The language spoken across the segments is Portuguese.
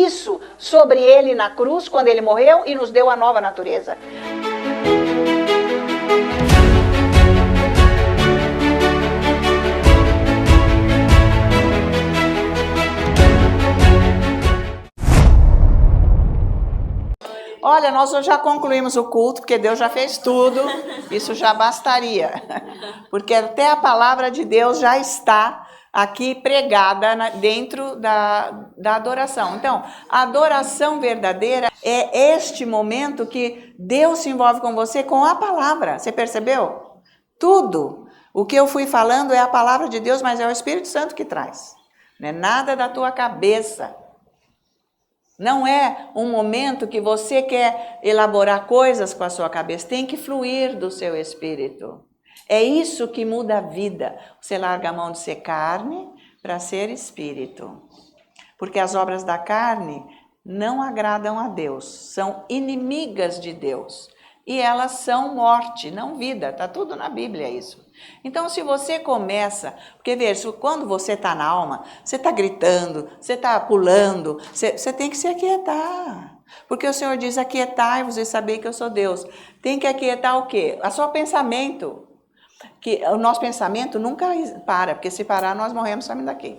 isso sobre ele na cruz, quando ele morreu e nos deu a nova natureza. Olha, nós já concluímos o culto, porque Deus já fez tudo, isso já bastaria. Porque até a palavra de Deus já está aqui pregada dentro da adoração. Então, a adoração verdadeira é este momento que Deus se envolve com você com a palavra. Você percebeu? Tudo. O que eu fui falando é a palavra de Deus, mas é o Espírito Santo que traz. Não é nada da tua cabeça. Não é um momento que você quer elaborar coisas com a sua cabeça. Tem que fluir do seu espírito. É isso que muda a vida. Você larga a mão de ser carne para ser espírito. Porque as obras da carne não agradam a Deus. São inimigas de Deus. E elas são morte, não vida. Está tudo na Bíblia isso. Então, se você começa... Porque, veja, quando você está na alma, você está gritando, você está pulando, você tem que se aquietar. Porque o Senhor diz, aquietai-vos e sabei que eu sou Deus. Tem que aquietar o quê? O seu pensamento. Que o nosso pensamento nunca para, porque se parar, nós morremos saindo daqui.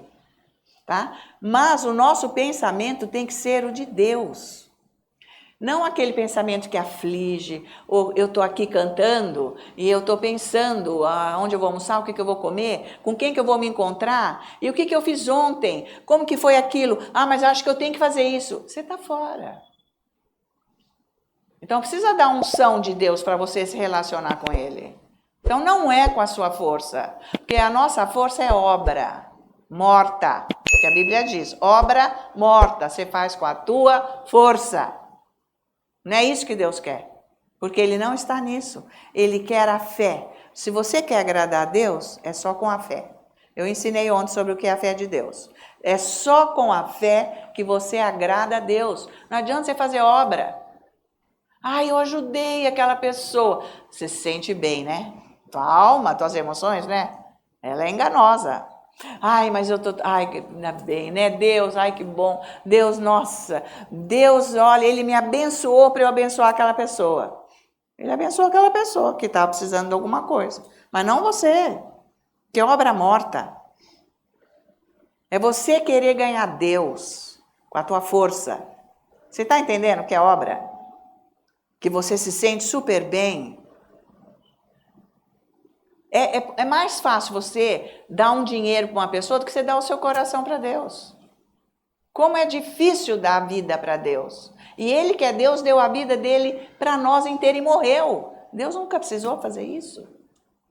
Tá? Mas o nosso pensamento tem que ser o de Deus. Não aquele pensamento que aflige, ou eu estou aqui cantando e eu estou pensando onde eu vou almoçar, o que eu vou comer, com quem que eu vou me encontrar, e o que eu fiz ontem, como que foi aquilo, mas eu acho que eu tenho que fazer isso. Você está fora. Então precisa dar unção de Deus para você se relacionar com Ele. Então não é com a sua força, porque a nossa força é obra morta, que a Bíblia diz, obra morta, você faz com a tua força. Não é isso que Deus quer, porque Ele não está nisso. Ele quer a fé. Se você quer agradar a Deus, é só com a fé. Eu ensinei ontem sobre o que é a fé de Deus. É só com a fé que você agrada a Deus. Não adianta você fazer obra. Eu ajudei aquela pessoa. Você se sente bem, né? Tua alma, tuas emoções, né? Ela é enganosa. Mas eu tô, ainda bem, né? Deus, que bom. Deus, nossa, Deus, olha, Ele me abençoou para eu abençoar aquela pessoa. Ele abençoou aquela pessoa que estava precisando de alguma coisa. Mas não você, que é obra morta. É você querer ganhar Deus com a tua força. Você está entendendo o que é obra? Que você se sente super bem. É mais fácil você dar um dinheiro para uma pessoa do que você dar o seu coração para Deus. Como é difícil dar a vida para Deus. E Ele que é Deus deu a vida dele para nós inteira e morreu. Deus nunca precisou fazer isso.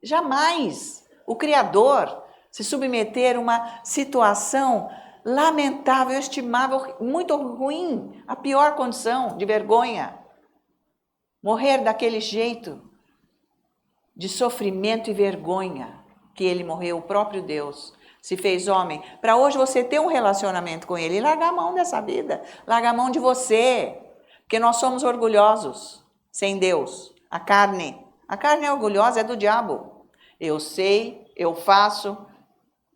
Jamais. O Criador se submeter a uma situação lamentável, estimável, muito ruim, a pior condição de vergonha. Morrer daquele jeito, de sofrimento e vergonha, que Ele morreu, o próprio Deus, se fez homem, para hoje você ter um relacionamento com Ele e largar a mão dessa vida, largar a mão de você, porque nós somos orgulhosos, sem Deus. A carne é orgulhosa, é do diabo. Eu sei, eu faço,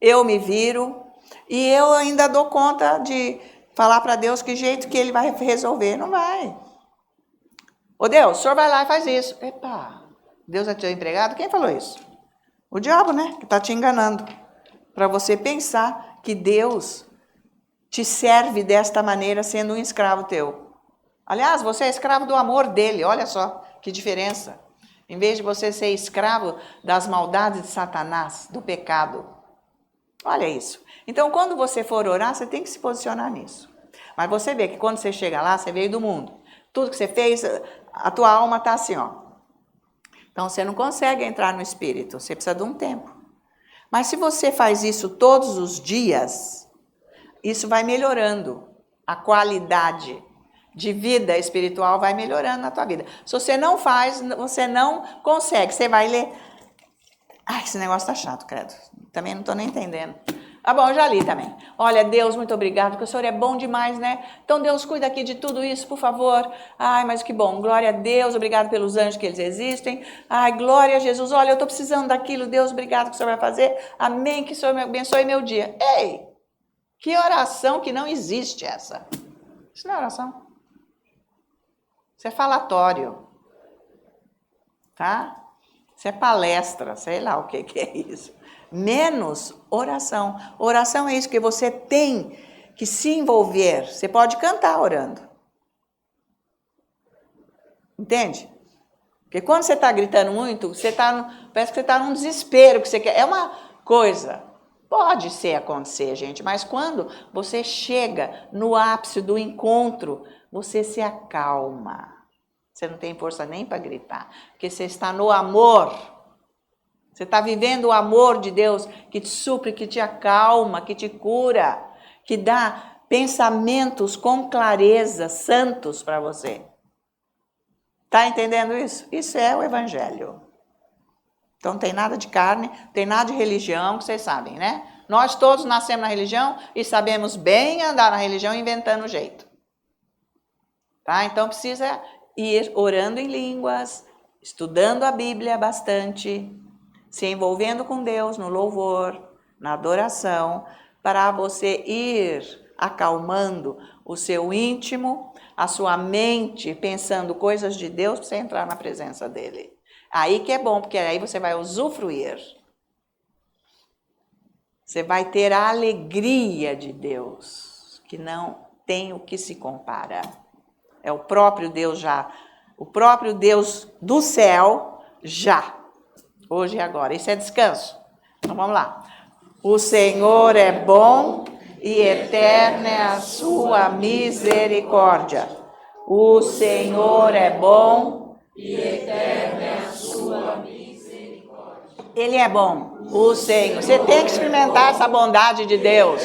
eu me viro, e eu ainda dou conta de falar para Deus que jeito que Ele vai resolver. Não vai. Ô Deus, o Senhor vai lá e faz isso. Epa! Deus é teu empregado? Quem falou isso? O diabo, né? Que está te enganando. Para você pensar que Deus te serve desta maneira sendo um escravo teu. Aliás, você é escravo do amor dele. Olha só que diferença. Em vez de você ser escravo das maldades de Satanás, do pecado. Olha isso. Então, quando você for orar, você tem que se posicionar nisso. Mas você vê que quando você chega lá, você veio do mundo. Tudo que você fez, a tua alma está assim, ó. Então, você não consegue entrar no Espírito, você precisa de um tempo. Mas se você faz isso todos os dias, isso vai melhorando. A qualidade de vida espiritual vai melhorando na tua vida. Se você não faz, você não consegue. Você vai ler... esse negócio tá chato, credo. Também não estou nem entendendo. Bom, eu já li também. Olha, Deus, muito obrigado, porque o Senhor é bom demais, né? Então, Deus, cuida aqui de tudo isso, por favor. Mas que bom. Glória a Deus, obrigado pelos anjos que eles existem. Glória a Jesus. Olha, eu estou precisando daquilo. Deus, obrigado que o Senhor vai fazer. Amém, que o Senhor me abençoe meu dia. Ei, que oração que não existe essa. Isso não é oração. Isso é falatório. Tá? Isso é palestra, sei lá o que é isso. Menos oração. Oração é isso que você tem que se envolver. Você pode cantar orando. Entende? Porque quando você está gritando muito, parece que você está num desespero que você quer. É uma coisa. Pode ser acontecer, gente, mas quando você chega no ápice do encontro, você se acalma. Você não tem força nem para gritar, porque você está no amor. Você está vivendo o amor de Deus que te supre, que te acalma, que te cura, que dá pensamentos com clareza, santos para você. Está entendendo isso? Isso é o Evangelho. Então não tem nada de carne, não tem nada de religião, que vocês sabem, né? Nós todos nascemos na religião e sabemos bem andar na religião inventando jeito. Tá? Então precisa ir orando em línguas, estudando a Bíblia bastante, se envolvendo com Deus no louvor, na adoração, para você ir acalmando o seu íntimo, a sua mente, pensando coisas de Deus, para você entrar na presença dele. Aí que é bom, porque aí você vai usufruir. Você vai ter a alegria de Deus, que não tem o que se compara. É o próprio Deus já, o próprio Deus do céu já, hoje e agora. Isso é descanso. Então vamos lá. O Senhor é bom e eterna é a sua misericórdia. O Senhor é bom e eterna é a sua misericórdia. Ele é bom. O Senhor. Você tem que experimentar essa bondade de Deus.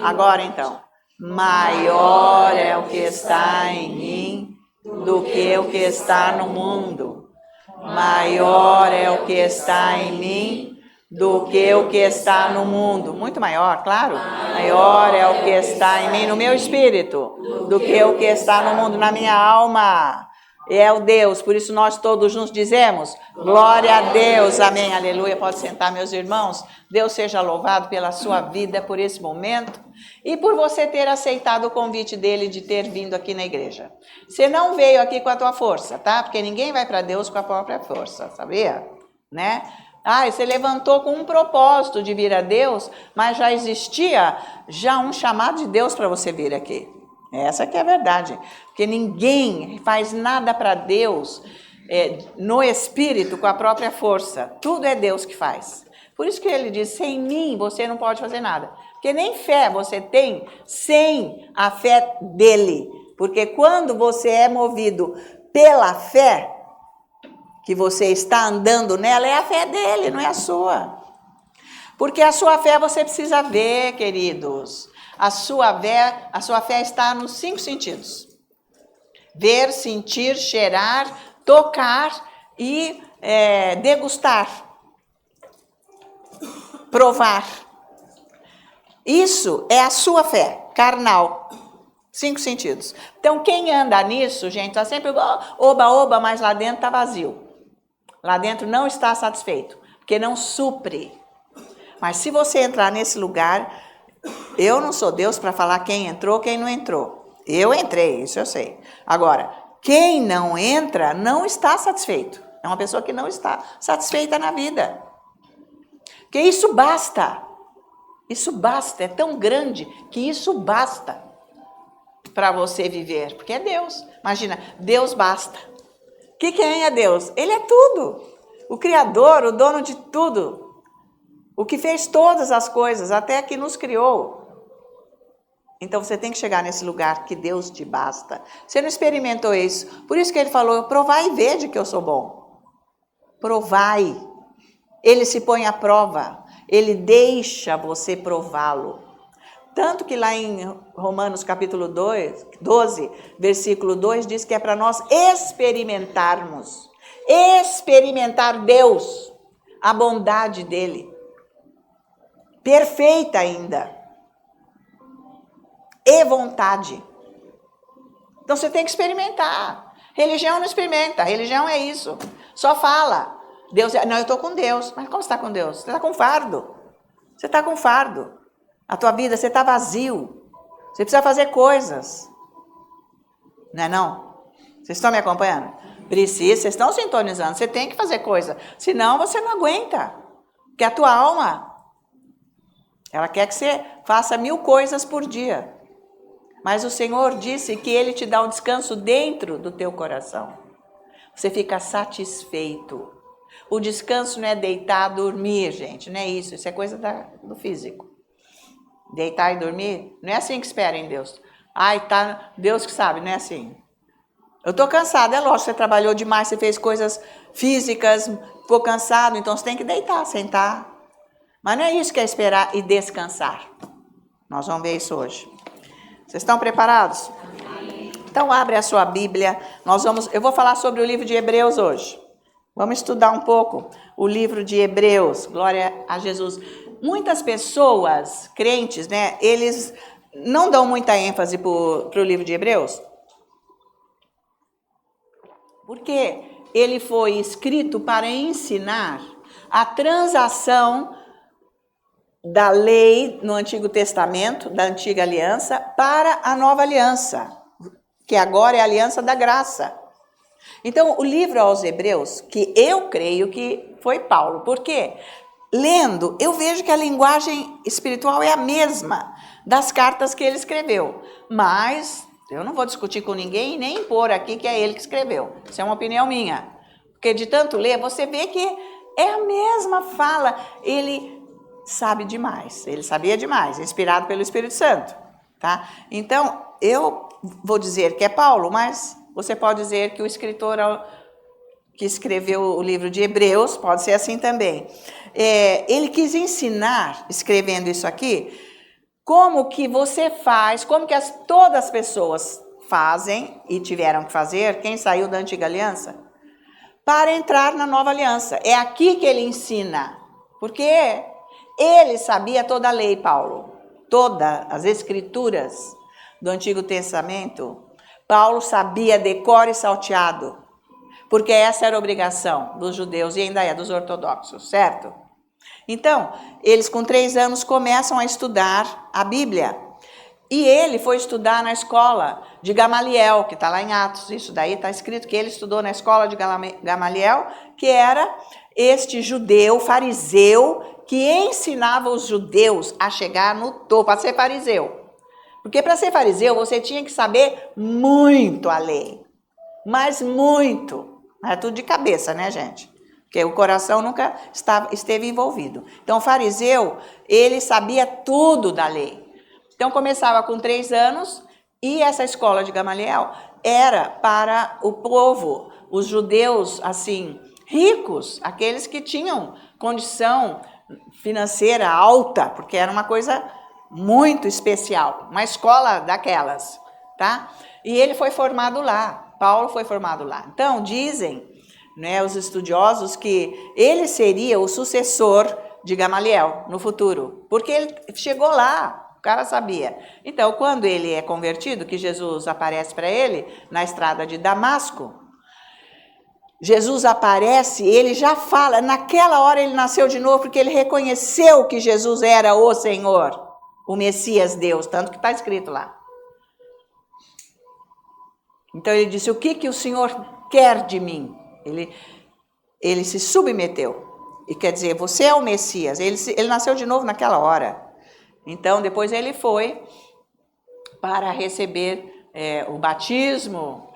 Agora então. Maior é o que está em mim do que o que está no mundo. Maior é o que está em mim do que o que está no mundo. Muito maior, claro. Maior é o que está em mim, no meu espírito, do que o que está no mundo, na minha alma. É o Deus, por isso nós todos juntos dizemos, glória a Deus, amém, aleluia. Pode sentar, meus irmãos. Deus seja louvado pela sua vida, por esse momento e por você ter aceitado o convite dele de ter vindo aqui na igreja. Você não veio aqui com a tua força, tá? Porque ninguém vai para Deus com a própria força, sabia? Né? Você levantou com um propósito de vir a Deus, mas já existia um chamado de Deus para você vir aqui. Essa que é a verdade, porque ninguém faz nada para Deus no espírito com a própria força, tudo é Deus que faz. Por isso que ele diz, sem mim você não pode fazer nada, porque nem fé você tem sem a fé dele, porque quando você é movido pela fé, que você está andando nela, é a fé dele, não é a sua. Porque a sua fé você precisa ver, queridos. A sua fé está nos 5 sentidos. Ver, sentir, cheirar, tocar e degustar. Provar. Isso é a sua fé, carnal. 5 sentidos. Então, quem anda nisso, gente, está sempre oba, mas lá dentro está vazio. Lá dentro não está satisfeito, porque não supre. Mas se você entrar nesse lugar, eu não sou Deus para falar quem entrou, quem não entrou. Eu entrei, isso eu sei. Agora, quem não entra não está satisfeito. É uma pessoa que não está satisfeita na vida. Porque isso basta. Isso basta, é tão grande que isso basta para você viver. Porque é Deus. Imagina, Deus basta. Quem é Deus? Ele é tudo. O Criador, o dono de tudo. O que fez todas as coisas, até que nos criou. Então você tem que chegar nesse lugar que Deus te basta. Você não experimentou isso. Por isso que ele falou, provai e vede que eu sou bom. Provai. Ele se põe à prova. Ele deixa você prová-lo. Tanto que lá em Romanos capítulo 12, versículo 2, diz que é para nós experimentarmos. Experimentar Deus, a bondade dele. Perfeita ainda. E vontade. Então você tem que experimentar. Religião não experimenta, religião é isso. Só fala. Deus, não, eu estou com Deus. Mas como você está com Deus? Você está com fardo. Você está com fardo. A tua vida, você está vazio. Você precisa fazer coisas. Não é não? Vocês estão me acompanhando? Precisa, vocês estão sintonizando. Você tem que fazer coisa. Senão você não aguenta. Porque a tua alma, ela quer que você faça 1000 coisas por dia. Mas o Senhor disse que Ele te dá um descanso dentro do teu coração. Você fica satisfeito. O descanso não é deitar, dormir, gente. Não é isso. Isso é coisa do físico. Deitar e dormir, não é assim que espera em Deus. Ai, tá, Deus que sabe, não é assim. Eu estou cansada, é lógico, você trabalhou demais, você fez coisas físicas, ficou cansado, então você tem que deitar, sentar. Mas não é isso que é esperar e descansar. Nós vamos ver isso hoje. Vocês estão preparados? Então abre a sua Bíblia. Eu vou falar sobre o livro de Hebreus hoje. Vamos estudar um pouco o livro de Hebreus. Glória a Jesus. Muitas pessoas, crentes, né, eles não dão muita ênfase para o livro de Hebreus, porque ele foi escrito para ensinar a transação da lei no Antigo Testamento, da Antiga Aliança, para a Nova Aliança, que agora é a Aliança da Graça. Então, o livro aos Hebreus, que eu creio que foi Paulo, por quê? Lendo, eu vejo que a linguagem espiritual é a mesma das cartas que ele escreveu. Mas eu não vou discutir com ninguém e nem impor aqui que é ele que escreveu. Isso é uma opinião minha. Porque de tanto ler, você vê que é a mesma fala. Ele sabe demais, ele sabia demais, inspirado pelo Espírito Santo. Tá? Então, eu vou dizer que é Paulo, mas você pode dizer que o escritor que escreveu o livro de Hebreus, pode ser assim também. Ele quis ensinar, escrevendo isso aqui, como que você faz, como que todas as pessoas fazem e tiveram que fazer, quem saiu da Antiga Aliança, para entrar na Nova Aliança. É aqui que ele ensina, porque ele sabia toda a lei, Paulo, todas as escrituras do Antigo Testamento, Paulo sabia de cor e salteado, porque essa era a obrigação dos judeus e ainda é dos ortodoxos, certo? Então, eles com 3 anos começam a estudar a Bíblia. E ele foi estudar na escola de Gamaliel, que está lá em Atos. Isso daí está escrito que ele estudou na escola de Gamaliel, que era este judeu fariseu que ensinava os judeus a chegar no topo, a ser fariseu. Porque para ser fariseu você tinha que saber muito a lei, mas muito. É tudo de cabeça, né, gente? Porque o coração nunca esteve envolvido. Então, o fariseu, ele sabia tudo da lei. Então, começava com 3 anos e essa escola de Gamaliel era para o povo, os judeus, assim, ricos, aqueles que tinham condição financeira alta, porque era uma coisa muito especial, uma escola daquelas, tá? E ele foi formado lá. Paulo foi formado lá. Então, dizem, né, os estudiosos que ele seria o sucessor de Gamaliel no futuro, porque ele chegou lá, o cara sabia. Então, quando ele é convertido, que Jesus aparece para ele na estrada de Damasco, Jesus aparece, ele já fala, naquela hora ele nasceu de novo, porque ele reconheceu que Jesus era o Senhor, o Messias Deus, tanto que está escrito lá. Então ele disse, o que o Senhor quer de mim? Ele se submeteu. E quer dizer, você é o Messias. Ele nasceu de novo naquela hora. Então depois ele foi para receber o batismo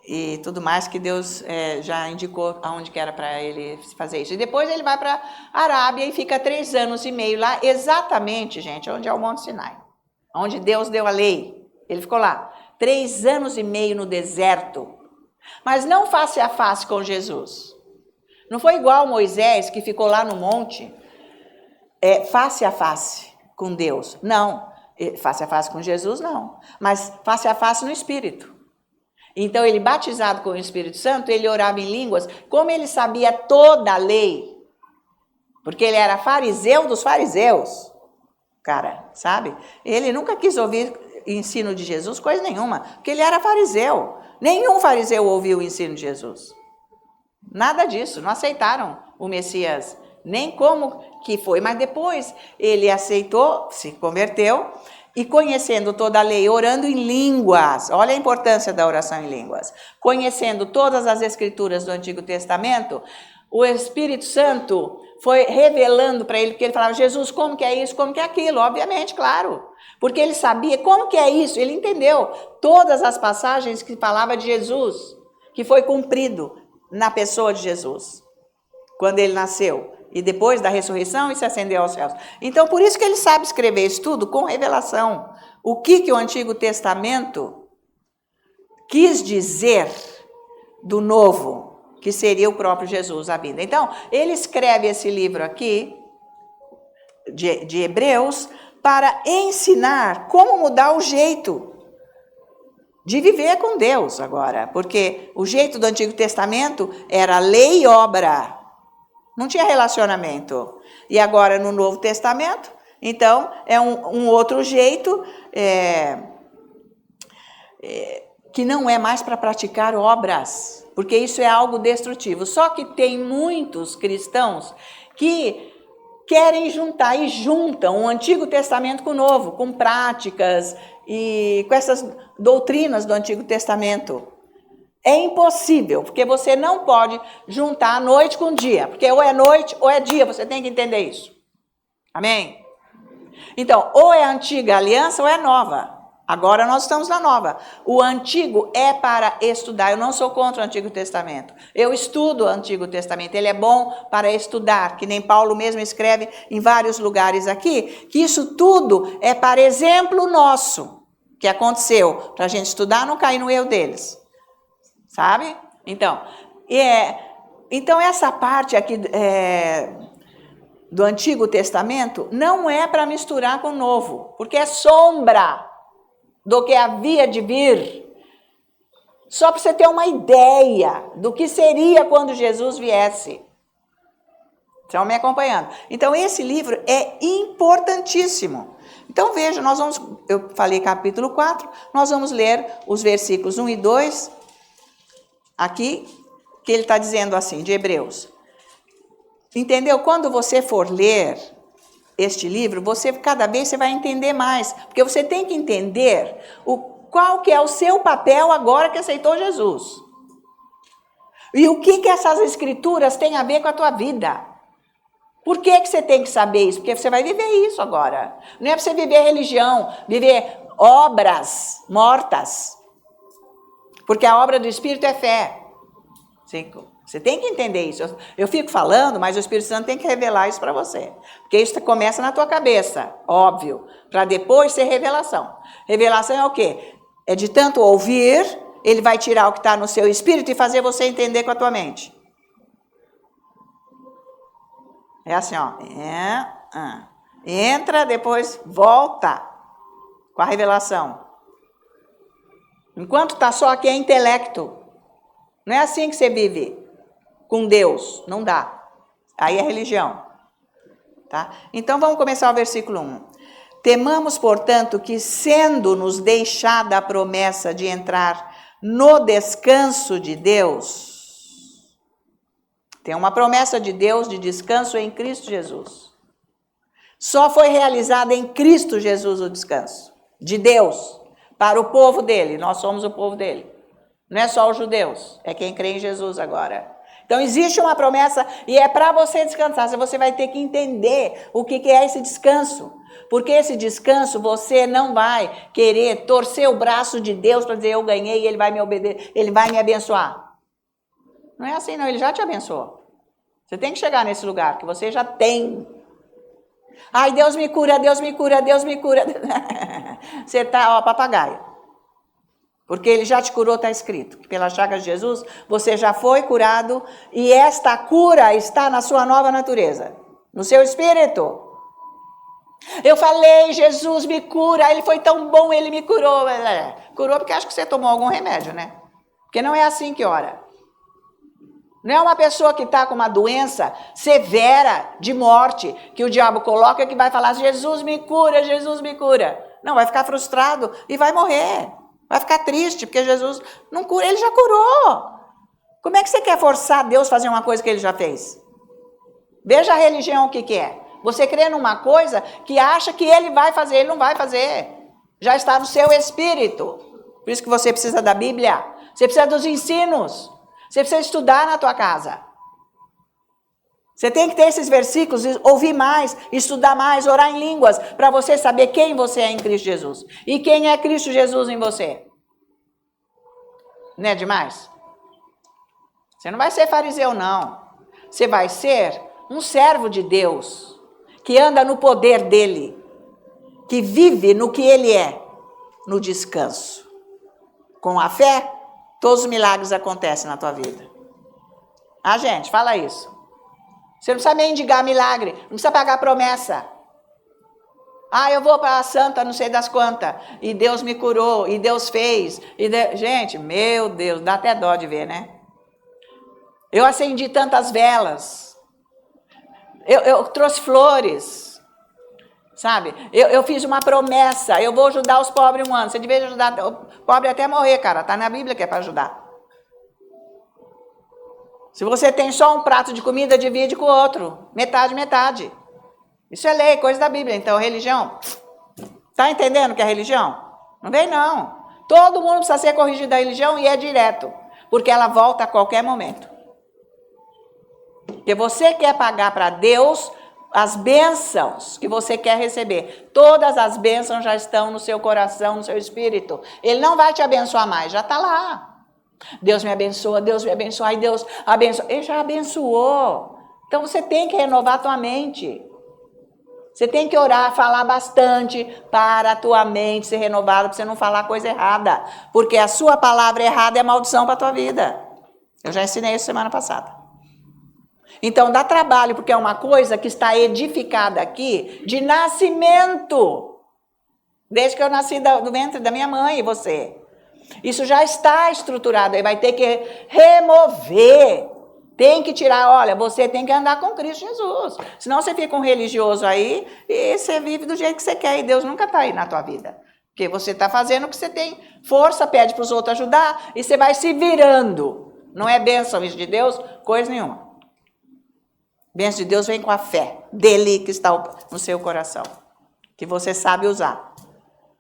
e tudo mais que Deus já indicou aonde que era para ele fazer isso. E depois ele vai para a Arábia e fica 3 anos e meio lá, exatamente, gente, onde é o Monte Sinai. Onde Deus deu a lei. Ele ficou lá. 3 anos e meio no deserto, mas não face a face com Jesus. Não foi igual Moisés, que ficou lá no monte, face a face com Deus. Não, face a face com Jesus não, mas face a face no Espírito. Então ele, batizado com o Espírito Santo, ele orava em línguas, como ele sabia toda a lei, porque ele era fariseu dos fariseus, cara, sabe? Ele nunca quis ouvir ensino de Jesus, coisa nenhuma, porque ele era fariseu. Nenhum fariseu ouviu o ensino de Jesus. Nada disso, não aceitaram o Messias, nem como que foi. Mas depois ele aceitou, se converteu, e conhecendo toda a lei, orando em línguas. Olha a importância da oração em línguas. Conhecendo todas as escrituras do Antigo Testamento, o Espírito Santo foi revelando para ele, porque ele falava, Jesus, como que é isso, como que é aquilo? Obviamente, claro. Porque ele sabia como que é isso, ele entendeu todas as passagens que falava de Jesus, que foi cumprido na pessoa de Jesus, quando ele nasceu. E depois da ressurreição e se ascendeu aos céus. Então, por isso que ele sabe escrever isso tudo com revelação. O que o Antigo Testamento quis dizer do Novo, que seria o próprio Jesus, a vida. Então, ele escreve esse livro aqui, de Hebreus, para ensinar como mudar o jeito de viver com Deus agora. Porque o jeito do Antigo Testamento era lei e obra. Não tinha relacionamento. E agora no Novo Testamento, então, é um outro jeito que não é mais para praticar obras, porque isso é algo destrutivo. Só que tem muitos cristãos que querem juntar e juntam o Antigo Testamento com o Novo, com práticas e com essas doutrinas do Antigo Testamento. É impossível, porque você não pode juntar a noite com o dia, porque ou é noite ou é dia, você tem que entender isso. Amém? Então, ou é a antiga aliança ou é nova. Agora nós estamos na nova. O antigo é para estudar, eu não sou contra o Antigo Testamento. Eu estudo o Antigo Testamento, ele é bom para estudar, que nem Paulo mesmo escreve em vários lugares aqui, que isso tudo é para exemplo nosso, que aconteceu, para a gente estudar, não cair no erro deles. Sabe? Então, então essa parte aqui do Antigo Testamento não é para misturar com o Novo, porque é sombra do que havia de vir. Só para você ter uma ideia do que seria quando Jesus viesse. Estão me acompanhando? Então esse livro é importantíssimo. Então veja, eu falei capítulo 4, nós vamos ler os versículos 1 e 2, aqui, que ele está dizendo assim, de Hebreus. Entendeu? Quando você for ler este livro, cada vez você vai entender mais. Porque você tem que entender qual que é o seu papel agora que aceitou Jesus. E o que essas escrituras têm a ver com a tua vida. Por que você tem que saber isso? Porque você vai viver isso agora. Não é para você viver religião, viver obras mortas. Porque a obra do Espírito é fé. Você tem que entender isso. Eu fico falando, mas o Espírito Santo tem que revelar isso para você. Porque isso começa na tua cabeça, óbvio, para depois ser revelação. Revelação é o quê? É de tanto ouvir, ele vai tirar o que está no seu espírito e fazer você entender com a tua mente. É assim, ó. Entra, depois volta com a revelação. Enquanto está só aqui é intelecto. Não é assim que você vive com Deus. Não dá. Aí é religião. Tá? Então vamos começar o versículo 1. Temamos, portanto, que sendo-nos deixada a promessa de entrar no descanso de Deus, tem uma promessa de Deus de descanso em Cristo Jesus. Só foi realizada em Cristo Jesus o descanso de Deus para o povo dele. Nós somos o povo dele. Não é só os judeus, é quem crê em Jesus agora. Então existe uma promessa e é para você descansar. Você vai ter que entender o que é esse descanso. Porque esse descanso você não vai querer torcer o braço de Deus para dizer eu ganhei e ele vai me obedecer, ele vai me abençoar. Não é assim não, ele já te abençoou. Você tem que chegar nesse lugar que você já tem. Ai, Deus me cura, Deus me cura, Deus me cura. Você está papagaio. Porque ele já te curou, está escrito. Que pelas chagas de Jesus, você já foi curado. E esta cura está na sua nova natureza. No seu espírito. Eu falei, Jesus me cura. Ele foi tão bom, ele me curou. Curou porque acho que você tomou algum remédio, né? Porque não é assim que ora. Não é uma pessoa que está com uma doença severa de morte. Que o diabo coloca que vai falar, Jesus me cura, Jesus me cura. Não, vai ficar frustrado e vai morrer. Vai ficar triste, porque Jesus não cura, ele já curou. Como é que você quer forçar Deus a fazer uma coisa que ele já fez? Veja a religião o que é. Você crê numa coisa que acha que ele vai fazer, ele não vai fazer. Já está no seu espírito. Por isso que você precisa da Bíblia. Você precisa dos ensinos. Você precisa estudar na tua casa. Você tem que ter esses versículos, ouvir mais, estudar mais, orar em línguas, para você saber quem você é em Cristo Jesus. E quem é Cristo Jesus em você. Não é demais? Você não vai ser fariseu, não. Você vai ser um servo de Deus, que anda no poder dele, que vive no que ele é, no descanso. Com a fé, todos os milagres acontecem na tua vida. Ah, gente, fala isso. Você não precisa mendigar milagre, não precisa pagar promessa. Ah, eu vou para a santa não sei das quantas, e Deus me curou, e Deus fez. Gente, meu Deus, dá até dó de ver, né? Eu acendi tantas velas, eu trouxe flores, sabe? Eu fiz uma promessa, eu vou ajudar os pobres um ano. Você devia ajudar o pobre até morrer, cara, tá na Bíblia que é para ajudar. Se você tem só um prato de comida, divide com o outro. Metade, metade. Isso é lei, coisa da Bíblia. Então, religião. Tá entendendo o que é religião? Não vem, não. Todo mundo precisa ser corrigido da religião e é direto. Porque ela volta a qualquer momento. Porque você quer pagar para Deus as bênçãos que você quer receber. Todas as bênçãos já estão no seu coração, no seu espírito. Ele não vai te abençoar mais, já está lá. Deus me abençoa, ai Deus abençoa. Ele já abençoou. Então você tem que renovar a tua mente. Você tem que orar, falar bastante para a tua mente ser renovada, para você não falar coisa errada. Porque a sua palavra errada é maldição para a tua vida. Eu já ensinei isso semana passada. Então dá trabalho, porque é uma coisa que está edificada aqui de nascimento. Desde que eu nasci do ventre da minha mãe e você. Isso já está estruturado, aí vai ter que remover, tem que tirar, olha, você tem que andar com Cristo Jesus, senão você fica um religioso aí e você vive do jeito que você quer e Deus nunca está aí na tua vida, porque você está fazendo o que você tem força, pede para os outros ajudar e você vai se virando, não é bênção isso de Deus, coisa nenhuma. Bênção de Deus vem com a fé dele que está no seu coração, que você sabe usar.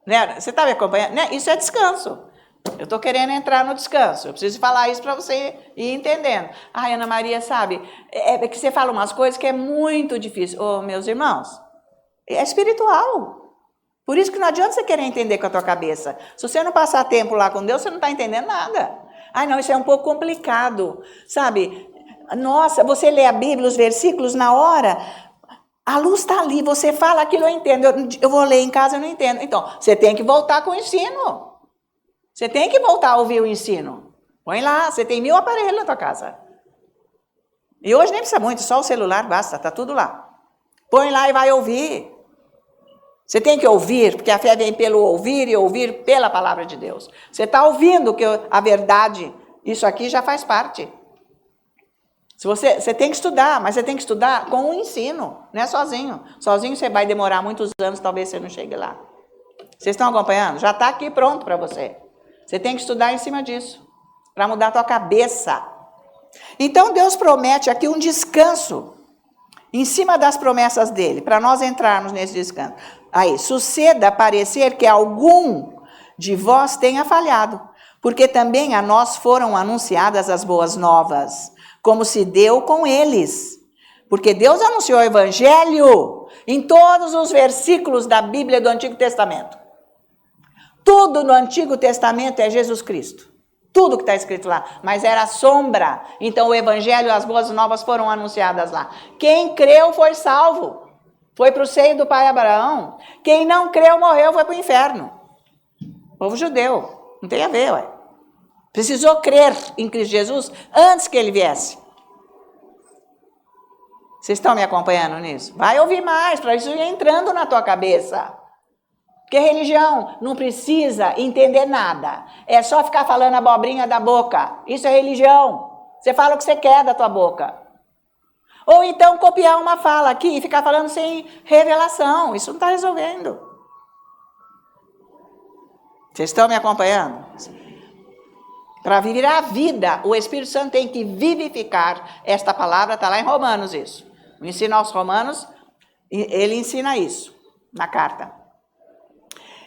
Né? Você está me acompanhando? Né? Isso é descanso. Eu estou querendo entrar no descanso. Eu preciso falar isso para você ir entendendo. Ai, Ana Maria, sabe? É que você fala umas coisas que é muito difícil. Ô, meus irmãos, é espiritual. Por isso que não adianta você querer entender com a tua cabeça. Se você não passar tempo lá com Deus, você não está entendendo nada. Ai, não, isso é um pouco complicado. Sabe? Nossa, você lê a Bíblia, os versículos na hora... A luz está ali, você fala aquilo, eu entendo. Eu vou ler em casa, eu não entendo. Então, você tem que voltar com o ensino. Você tem que voltar a ouvir o ensino. Põe lá, você tem 1000 aparelhos na tua casa. E hoje nem precisa muito, só o celular basta, está tudo lá. Põe lá e vai ouvir. Você tem que ouvir, porque a fé vem pelo ouvir e ouvir pela palavra de Deus. Você está ouvindo que a verdade, isso aqui já faz parte. Você tem que estudar, mas você tem que estudar com o ensino, não é sozinho. Sozinho você vai demorar muitos anos, talvez você não chegue lá. Vocês estão acompanhando? Já está aqui pronto para você. Você tem que estudar em cima disso, para mudar a tua cabeça. Então Deus promete aqui um descanso, em cima das promessas dele, para nós entrarmos nesse descanso. Aí, suceda parecer que algum de vós tenha falhado, porque também a nós foram anunciadas as boas novas, como se deu com eles. Porque Deus anunciou o evangelho em todos os versículos da Bíblia do Antigo Testamento. Tudo no Antigo Testamento é Jesus Cristo. Tudo que está escrito lá. Mas era sombra. Então o evangelho, as boas novas foram anunciadas lá. Quem creu foi salvo. Foi para o seio do pai Abraão. Quem não creu morreu, foi para o inferno. Povo judeu. Não tem a ver, ué. Precisou crer em Cristo Jesus antes que ele viesse. Vocês estão me acompanhando nisso? Vai ouvir mais, para isso ir entrando na tua cabeça. Porque religião não precisa entender nada. É só ficar falando abobrinha da boca. Isso é religião. Você fala o que você quer da tua boca. Ou então copiar uma fala aqui e ficar falando sem revelação. Isso não está resolvendo. Vocês estão me acompanhando? Para viver a vida, o Espírito Santo tem que vivificar esta palavra, está lá em Romanos isso. O ensino aos Romanos, ele ensina isso na carta.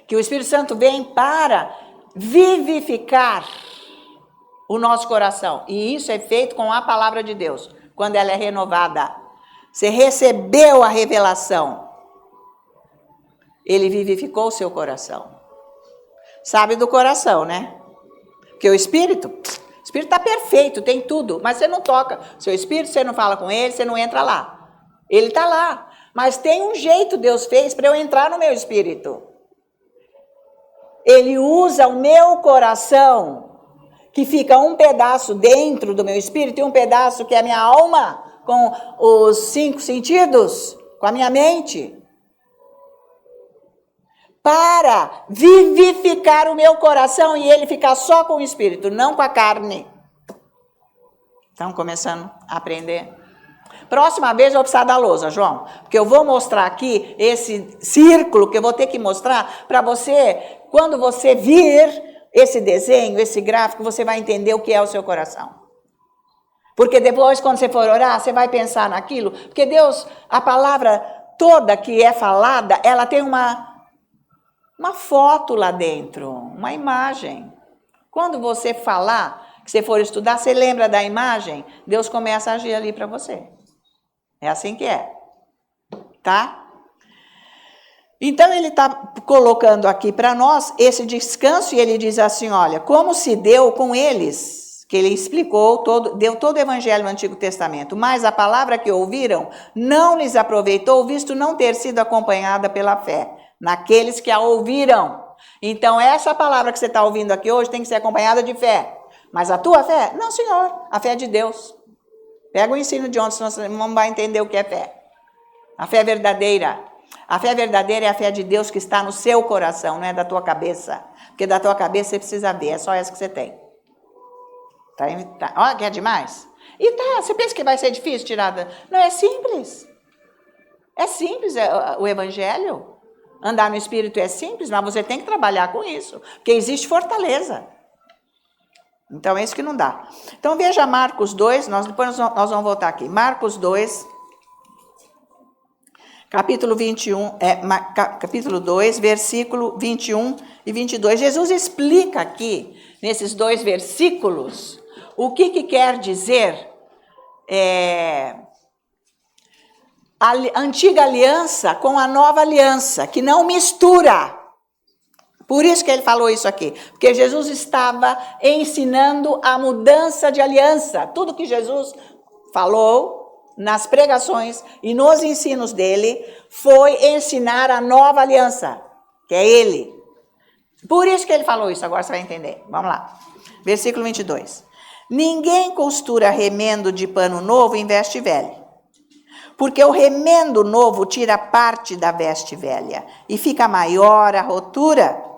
que o Espírito Santo vem para vivificar o nosso coração. E isso é feito com a palavra de Deus, quando ela é renovada. Você recebeu a revelação. Ele vivificou o seu coração. Sabe do coração, né? Porque o Espírito está perfeito, tem tudo, mas você não toca. Seu Espírito, você não fala com ele, você não entra lá. Ele está lá. Mas tem um jeito Deus fez para eu entrar no meu Espírito. Ele usa o meu coração, que fica um pedaço dentro do meu Espírito e um pedaço que é a minha alma, com os 5 sentidos, com a minha mente, para vivificar o meu coração e ele ficar só com o Espírito, não com a carne. Estão começando a aprender? Próxima vez eu vou precisar da lousa, João, porque eu vou mostrar aqui esse círculo que eu vou ter que mostrar para você, quando você vir esse desenho, esse gráfico, você vai entender o que é o seu coração. Porque depois, quando você for orar, você vai pensar naquilo, porque Deus, a palavra toda que é falada, ela tem uma foto lá dentro, uma imagem. Quando você falar, que você for estudar, você lembra da imagem, Deus começa a agir ali para você. É assim que é, tá? Então, ele está colocando aqui para nós esse descanso e ele diz assim, olha, como se deu com eles, que ele explicou, deu todo o evangelho no Antigo Testamento, mas a palavra que ouviram não lhes aproveitou, visto não ter sido acompanhada pela fé naqueles que a ouviram. Então, essa palavra que você está ouvindo aqui hoje tem que ser acompanhada de fé. Mas a tua fé? Não, senhor, a fé é de Deus. Pega o ensino de ontem, senão você não vai entender o que é fé. A fé verdadeira. A fé verdadeira é a fé de Deus que está no seu coração, não é da tua cabeça. Porque da tua cabeça você precisa ver, é só essa que você tem. Tá. Olha que é demais. E você pensa que vai ser difícil tirar? Não, é simples. É simples o evangelho. Andar no Espírito é simples, mas você tem que trabalhar com isso. Porque existe fortaleza. Então, é isso que não dá. Então, veja Marcos 2, depois nós vamos voltar aqui. Marcos 2, capítulo 21, capítulo 2, versículo 21 e 22. Jesus explica aqui, nesses 2 versículos, o que quer dizer a antiga aliança com a nova aliança, que não mistura. Por isso que ele falou isso aqui, porque Jesus estava ensinando a mudança de aliança. Tudo que Jesus falou nas pregações e nos ensinos dele foi ensinar a nova aliança, que é ele. Por isso que ele falou isso, agora você vai entender. Vamos lá. Versículo 22. Ninguém costura remendo de pano novo em veste velha, porque o remendo novo tira parte da veste velha e fica maior a rotura.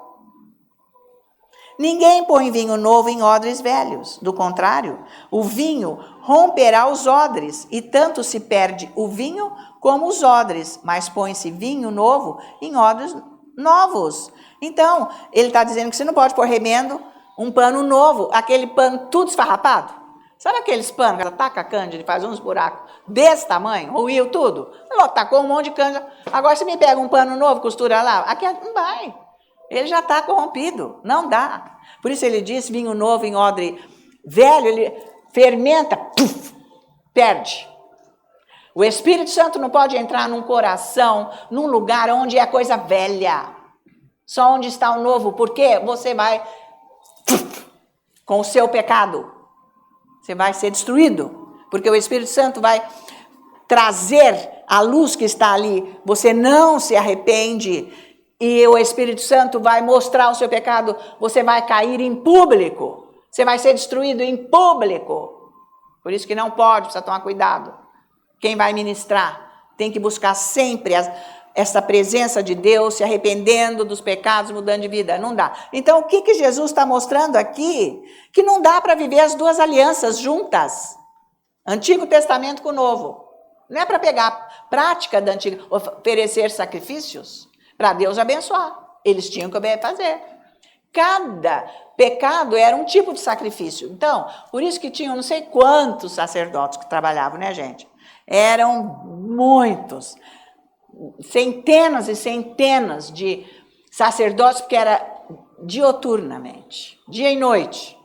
Ninguém põe vinho novo em odres velhos. Do contrário, o vinho romperá os odres, e tanto se perde o vinho como os odres, mas põe-se vinho novo em odres novos. Então, ele está dizendo que você não pode pôr remendo, um pano novo, aquele pano tudo esfarrapado. Sabe aqueles panos que ela taca a cândida e faz uns buracos desse tamanho, ruiu tudo? Ela tacou um monte de cândida. Agora, se me pega um pano novo, costura lá, aqui não vai. Ele já está corrompido, não dá. Por isso ele diz, vinho novo em odre velho, ele fermenta, perde. O Espírito Santo não pode entrar num coração, num lugar onde é coisa velha. Só onde está o novo, porque você vai, com o seu pecado, você vai ser destruído. Porque o Espírito Santo vai trazer a luz que está ali. Você não se arrepende. E o Espírito Santo vai mostrar o seu pecado, você vai cair em público, você vai ser destruído em público. Por isso que não pode, precisa tomar cuidado. Quem vai ministrar tem que buscar sempre essa presença de Deus, se arrependendo dos pecados, mudando de vida. Não dá. Então, o que Jesus está mostrando aqui? Que não dá para viver as duas alianças juntas. Antigo Testamento com o Novo. Não é para pegar a prática da antiga, oferecer sacrifícios para Deus abençoar. Eles tinham que fazer. Cada pecado era um tipo de sacrifício. Então, por isso que tinham não sei quantos sacerdotes que trabalhavam, né, gente? Eram muitos. Centenas e centenas de Sacerdócio porque era dioturnamente, dia e noite,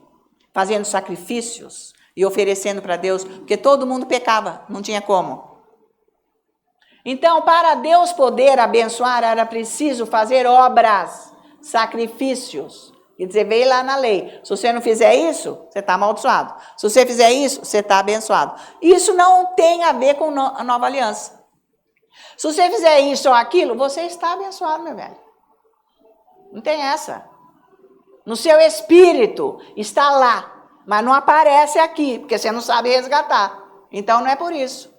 fazendo sacrifícios e oferecendo para Deus, porque todo mundo pecava, não tinha como. Então, para Deus poder abençoar, era preciso fazer obras, sacrifícios. Quer dizer, veio lá na lei. Se você não fizer isso, você está amaldiçoado. Se você fizer isso, você está abençoado. Isso não tem a ver com a nova aliança. Se você fizer isso ou aquilo, você está abençoado, meu velho. Não tem essa. No seu espírito está lá, mas não aparece aqui, porque você não sabe resgatar. Então não é por isso.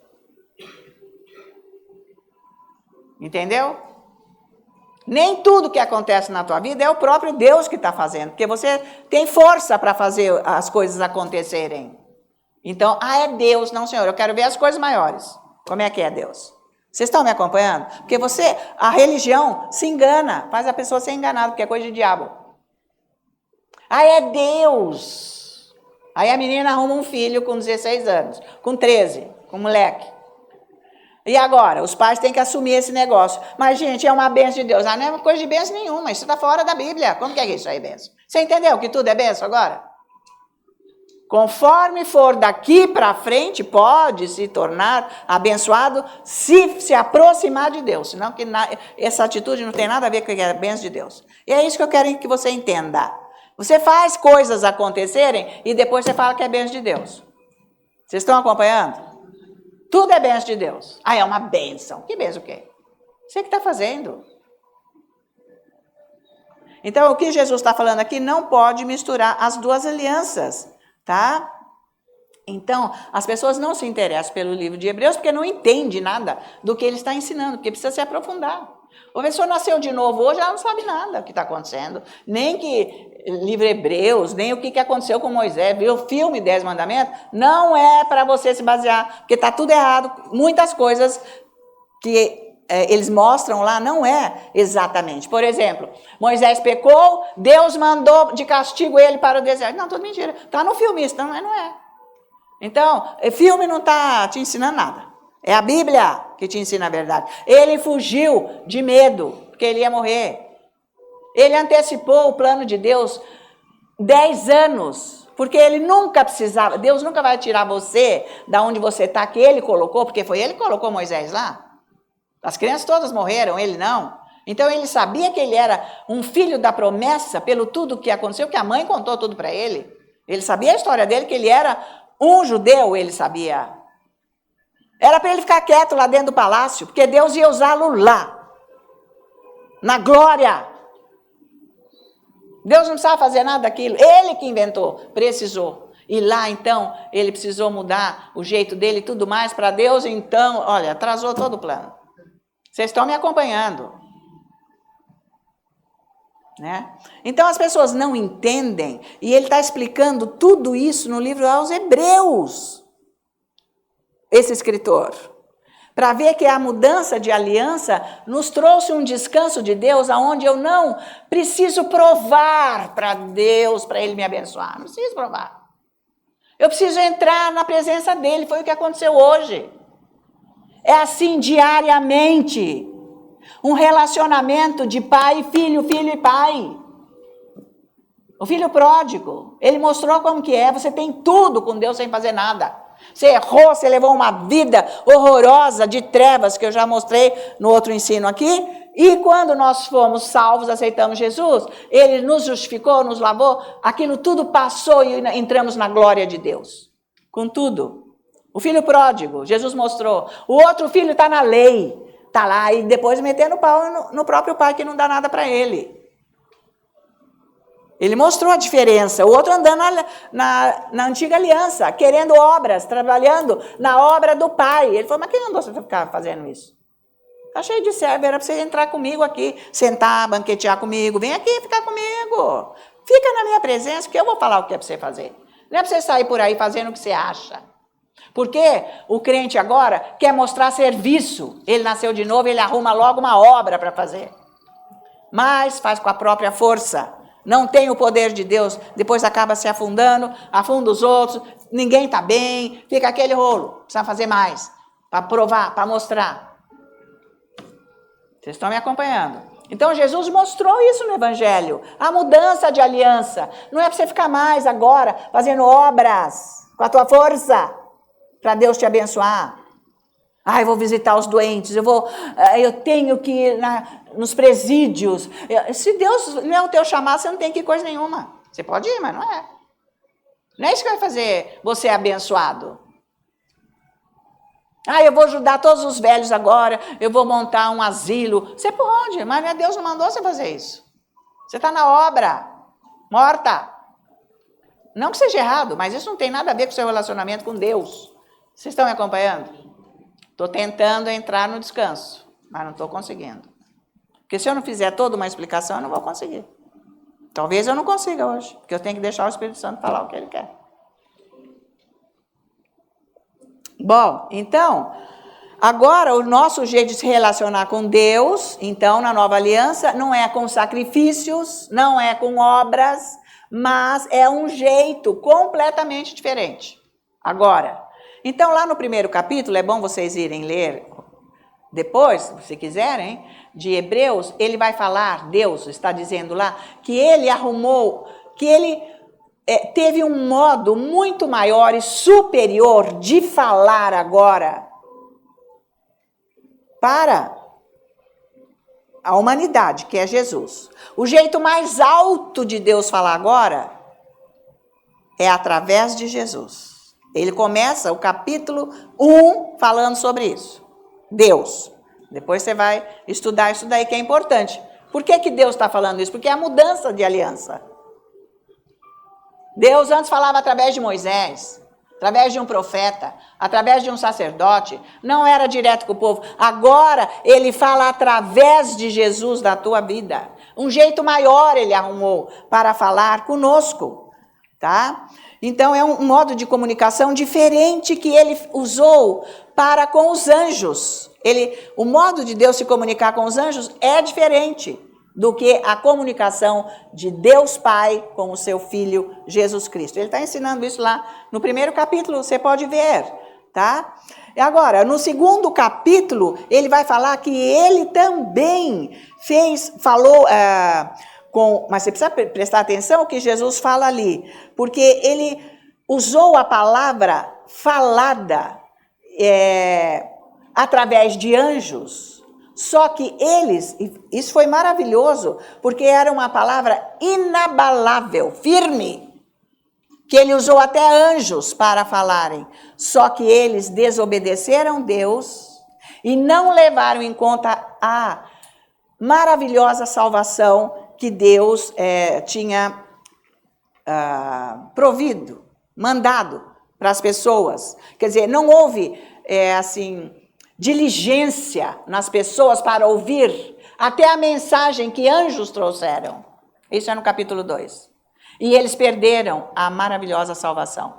Entendeu? Nem tudo que acontece na tua vida é o próprio Deus que está fazendo, porque você tem força para fazer as coisas acontecerem. Então, é Deus, não, Senhor, eu quero ver as coisas maiores. Como é que é Deus? Vocês estão me acompanhando? Porque a religião se engana, faz a pessoa ser enganada, porque é coisa de diabo. É Deus. Aí a menina arruma um filho com 16 anos, com 13, com moleque. E agora? Os pais têm que assumir esse negócio. Mas, gente, é uma bênção de Deus. Não é coisa de bênção nenhuma, isso está fora da Bíblia. Como que é isso aí, bênção? Você entendeu que tudo é bênção agora? Conforme for daqui para frente, pode se tornar abençoado se aproximar de Deus. Senão que essa atitude não tem nada a ver com a bênção de Deus. E é isso que eu quero que você entenda. Você faz coisas acontecerem e depois você fala que é bênção de Deus. Vocês estão acompanhando? Tudo é bênção de Deus. É uma bênção. Que bênção o quê? Você que está fazendo. Então, o que Jesus está falando aqui não pode misturar as duas alianças, tá? Então, as pessoas não se interessam pelo livro de Hebreus porque não entendem nada do que ele está ensinando, porque precisa se aprofundar. A pessoa nasceu de novo hoje, ela não sabe nada do que está acontecendo. Nem que livro Hebreus, nem o que aconteceu com Moisés, viu o filme 10 Mandamentos, não é para você se basear, porque está tudo errado. Muitas coisas que eles mostram lá não é exatamente. Por exemplo, Moisés pecou, Deus mandou de castigo ele para o deserto. Não, tudo mentira. Está no filme isso, não é. Então, filme não está te ensinando nada. É a Bíblia que te ensina a verdade. Ele fugiu de medo, porque ele ia morrer. Ele antecipou o plano de Deus 10 anos, porque ele nunca precisava, Deus nunca vai tirar você da onde você está, que ele colocou, porque foi ele que colocou Moisés lá. As crianças todas morreram, ele não. Então ele sabia que ele era um filho da promessa, pelo tudo que aconteceu, que a mãe contou tudo para ele. Ele sabia a história dele, que ele era um judeu, ele sabia. Era para ele ficar quieto lá dentro do palácio, porque Deus ia usá-lo lá, na glória. Deus não precisava fazer nada daquilo, ele que inventou, precisou. E lá, então, ele precisou mudar o jeito dele e tudo mais para Deus, então, olha, atrasou todo o plano. Vocês estão me acompanhando, né? Então, as pessoas não entendem, e ele está explicando tudo isso no livro aos Hebreus, esse escritor. Para ver que a mudança de aliança nos trouxe um descanso de Deus, aonde eu não preciso provar para Deus, para Ele me abençoar. Não preciso provar. Eu preciso entrar na presença dEle, foi o que aconteceu hoje. É assim diariamente. Um relacionamento de pai e filho, filho e pai. O filho pródigo, ele mostrou como que é, você tem tudo com Deus sem fazer nada. Você errou, você levou uma vida horrorosa de trevas, que eu já mostrei no outro ensino aqui. E quando nós fomos salvos, aceitamos Jesus, Ele nos justificou, nos lavou, aquilo tudo passou e entramos na glória de Deus. Com tudo. O filho pródigo, Jesus mostrou. O outro filho está na lei, está lá e depois metendo pau no próprio pai que não dá nada para ele. Ele mostrou a diferença. O outro andando na antiga aliança, querendo obras, trabalhando na obra do pai. Ele falou, mas quem mandou você ficar fazendo isso? Está cheio de servo, era para você entrar comigo aqui, sentar, banquetear comigo. Vem aqui ficar comigo. Fica na minha presença, que eu vou falar o que é para você fazer. Não é para você sair por aí fazendo o que você acha. Porque o crente agora quer mostrar serviço. Ele nasceu de novo, ele arruma logo uma obra para fazer. Mas faz com a própria força. Não tem o poder de Deus, depois acaba se afundando, afunda os outros, ninguém está bem, fica aquele rolo. Precisa fazer mais, para provar, para mostrar. Vocês estão me acompanhando? Então Jesus mostrou isso no Evangelho, a mudança de aliança. Não é para você ficar mais agora fazendo obras com a tua força para Deus te abençoar. Eu vou visitar os doentes, eu tenho que ir nos presídios. Se Deus não é o teu chamado, você não tem que ir coisa nenhuma. Você pode ir, mas não é. Não é isso que vai fazer você abençoado. Eu vou ajudar todos os velhos agora, eu vou montar um asilo. Você pode, mas Deus não mandou você fazer isso. Você está na obra, morta. Não que seja errado, mas isso não tem nada a ver com o seu relacionamento com Deus. Vocês estão me acompanhando? Estou tentando entrar no descanso, mas não estou conseguindo. Porque se eu não fizer toda uma explicação, eu não vou conseguir. Talvez eu não consiga hoje, porque eu tenho que deixar o Espírito Santo falar o que ele quer. Bom, então, agora o nosso jeito de se relacionar com Deus, então, na nova aliança, não é com sacrifícios, não é com obras, mas é um jeito completamente diferente. Agora, então lá no primeiro capítulo, é bom vocês irem ler depois, se quiserem, de Hebreus, ele vai falar, Deus está dizendo lá, que ele arrumou, que ele teve um modo muito maior e superior de falar agora para a humanidade, que é Jesus. O jeito mais alto de Deus falar agora é através de Jesus. Ele começa o capítulo 1 falando sobre isso. Deus. Depois você vai estudar isso daí que é importante. Por que Deus está falando isso? Porque é a mudança de aliança. Deus antes falava através de Moisés, através de um profeta, através de um sacerdote, não era direto com o povo. Agora ele fala através de Jesus da tua vida. Um jeito maior ele arrumou para falar conosco, tá? Então é um modo de comunicação diferente que ele usou para com os anjos. O modo de Deus se comunicar com os anjos é diferente do que a comunicação de Deus Pai com o seu Filho Jesus Cristo. Ele está ensinando isso lá no primeiro capítulo, você pode ver, tá? Agora, no segundo capítulo, ele vai falar que ele também falou mas você precisa prestar atenção o que Jesus fala ali, porque ele usou a palavra falada através de anjos. Só que isso foi maravilhoso, porque era uma palavra inabalável, firme, que ele usou até anjos para falarem. Só que eles desobedeceram Deus e não levaram em conta a maravilhosa salvação que Deus tinha provido, mandado para as pessoas. Quer dizer, não houve, diligência nas pessoas para ouvir até a mensagem que anjos trouxeram. Isso é no capítulo 2. E eles perderam a maravilhosa salvação.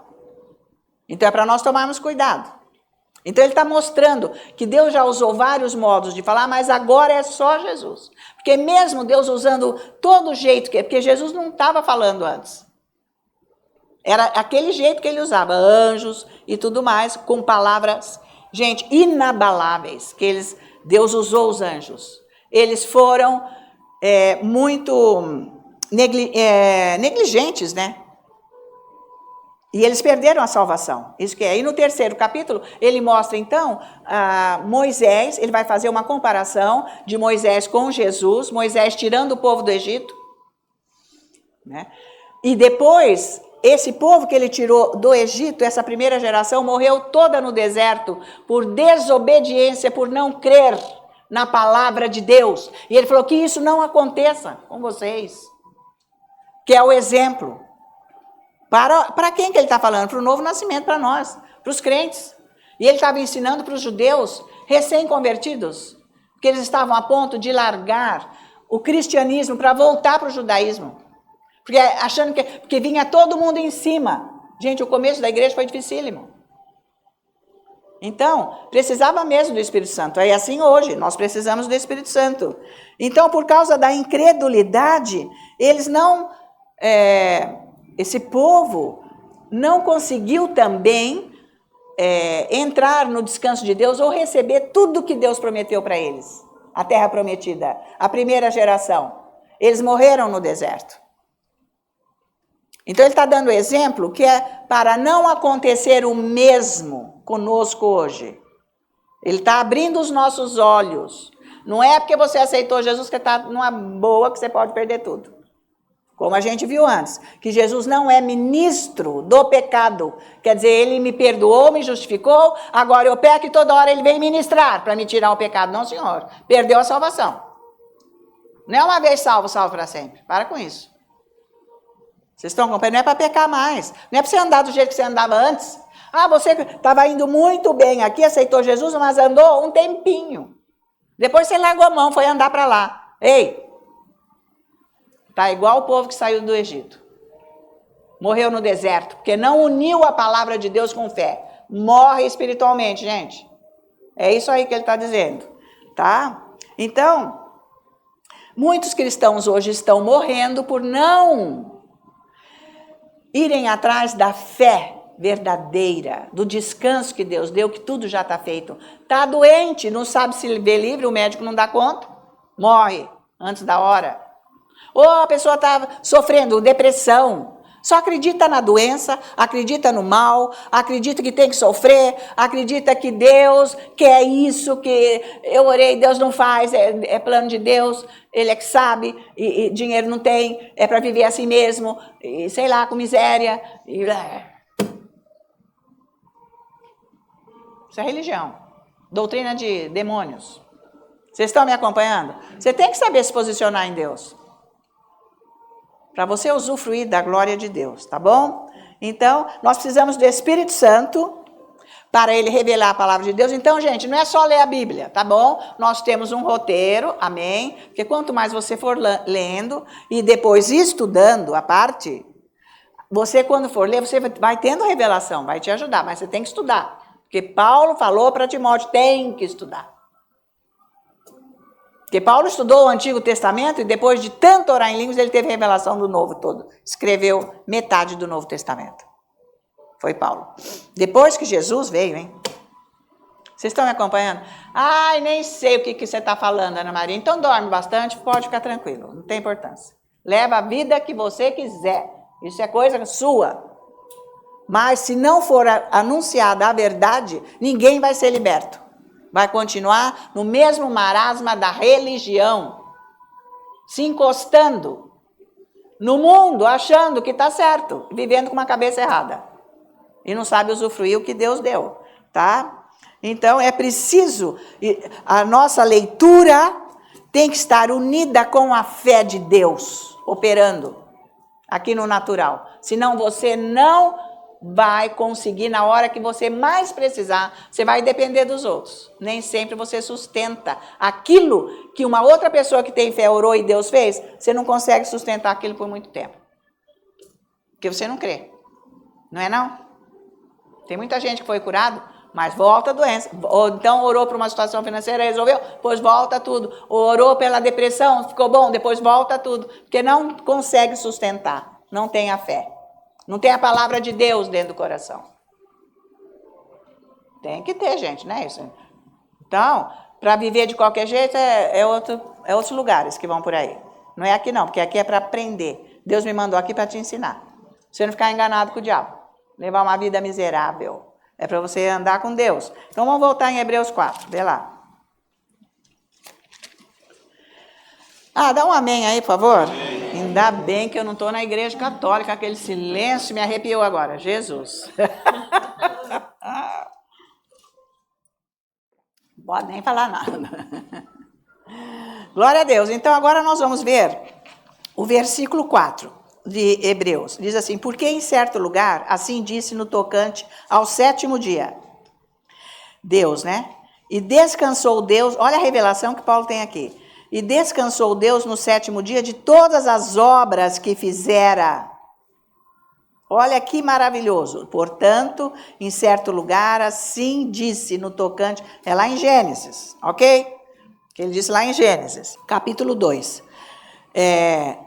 Então é para nós tomarmos cuidado. Então ele está mostrando que Deus já usou vários modos de falar, mas agora é só Jesus. Porque mesmo Deus usando todo o jeito, porque Jesus não estava falando antes. Era aquele jeito que ele usava, anjos e tudo mais, com palavras, gente, inabaláveis, que Deus usou os anjos. Eles foram muito negligentes, né? E eles perderam a salvação. Isso que é. E no terceiro capítulo, ele mostra, então, Moisés, ele vai fazer uma comparação de Moisés com Jesus, Moisés tirando o povo do Egito, né? E depois, esse povo que ele tirou do Egito, essa primeira geração, morreu toda no deserto por desobediência, por não crer na palavra de Deus. E ele falou que isso não aconteça com vocês, que é o exemplo. Para quem que ele está falando? Para o novo nascimento, para nós, para os crentes. E ele estava ensinando para os judeus recém-convertidos, que eles estavam a ponto de largar o cristianismo para voltar para o judaísmo. Porque achando que vinha todo mundo em cima. Gente, o começo da igreja foi dificílimo. Então, precisava mesmo do Espírito Santo. É assim hoje, nós precisamos do Espírito Santo. Então, por causa da incredulidade, eles não... esse povo não conseguiu também entrar no descanso de Deus ou receber tudo que Deus prometeu para eles. a terra prometida, a primeira geração. Eles morreram no deserto. Então ele está dando exemplo que é para não acontecer o mesmo conosco hoje. Ele está abrindo os nossos olhos. Não é porque você aceitou Jesus que está numa boa que você pode perder tudo. Como a gente viu antes, que Jesus não é ministro do pecado. Quer dizer, ele me perdoou, me justificou, agora eu peco e toda hora ele vem ministrar para me tirar o pecado. Não, senhor. Perdeu a salvação. Não é uma vez salvo, salvo para sempre. Para com isso. Vocês estão compreendendo? Não é para pecar mais. Não é para você andar do jeito que você andava antes. Ah, você estava indo muito bem aqui, aceitou Jesus, mas andou um tempinho. Depois você largou a mão, foi andar para lá. Ei! Está igual o povo que saiu do Egito. Morreu no deserto, porque não uniu a palavra de Deus com fé. Morre espiritualmente, gente. É isso aí que ele está dizendo. Tá? Então, muitos cristãos hoje estão morrendo por não irem atrás da fé verdadeira, do descanso que Deus deu, que tudo já está feito. Está doente, não sabe se ver livre, o médico não dá conta, morre antes da hora. Ou a pessoa está sofrendo depressão, só acredita na doença, acredita no mal, acredita que tem que sofrer, acredita que Deus quer isso, que eu orei, Deus não faz, é plano de Deus, Ele é que sabe, e dinheiro não tem, é para viver assim mesmo, e sei lá, com miséria. Isso é religião, doutrina de demônios. Vocês estão me acompanhando? Você tem que saber se posicionar em Deus, para você usufruir da glória de Deus, tá bom? Então, nós precisamos do Espírito Santo para ele revelar a palavra de Deus. Então, gente, não é só ler a Bíblia, tá bom? Nós temos um roteiro, amém? Porque quanto mais você for lendo e depois estudando a parte, você quando for ler, você vai tendo revelação, vai te ajudar, mas você tem que estudar. Porque Paulo falou para Timóteo, tem que estudar. Porque Paulo estudou o Antigo Testamento e depois de tanto orar em línguas, ele teve revelação do Novo todo. Escreveu metade do Novo Testamento. Foi Paulo. Depois que Jesus veio, hein? Vocês estão me acompanhando? Ai, nem sei o que você está falando, Ana Maria. Então dorme bastante, pode ficar tranquilo, não tem importância. Leva a vida que você quiser. Isso é coisa sua. Mas se não for anunciada a verdade, ninguém vai ser liberto. Vai continuar no mesmo marasma da religião, se encostando no mundo, achando que está certo, vivendo com uma cabeça errada. E não sabe usufruir o que Deus deu, tá? Então é preciso, a nossa leitura tem que estar unida com a fé de Deus, operando aqui no natural. Senão você não vai conseguir, na hora que você mais precisar, você vai depender dos outros. Nem sempre você sustenta aquilo que uma outra pessoa que tem fé orou e Deus fez, você não consegue sustentar aquilo por muito tempo. Porque você não crê. Não é não? Tem muita gente que foi curado, mas volta a doença. Ou então orou por uma situação financeira, resolveu, depois volta tudo. Ou orou pela depressão, ficou bom, depois volta tudo. Porque não consegue sustentar, não tem a fé. Não tem a palavra de Deus dentro do coração. Tem que ter, gente, não é isso? Então, para viver de qualquer jeito, é outros lugares que vão por aí. Não é aqui não, porque aqui é para aprender. Deus me mandou aqui para te ensinar. Você não ficar enganado com o diabo. Levar uma vida miserável. É para você andar com Deus. Então, vamos voltar em Hebreus 4. Vê lá. Dá um amém aí, por favor. Amém. Ainda bem que eu não estou na igreja católica, aquele silêncio me arrepiou agora. Jesus. Não pode nem falar nada. Glória a Deus. Então, agora nós vamos ver o versículo 4 de Hebreus. Diz assim, porque em certo lugar, assim disse no tocante ao 7º dia. Deus, né? E descansou Deus, olha a revelação que Paulo tem aqui. E descansou Deus no 7º dia de todas as obras que fizera. Olha que maravilhoso. Portanto, em certo lugar, assim disse no tocante, é lá em Gênesis, ok? Que ele disse lá em Gênesis, capítulo 2.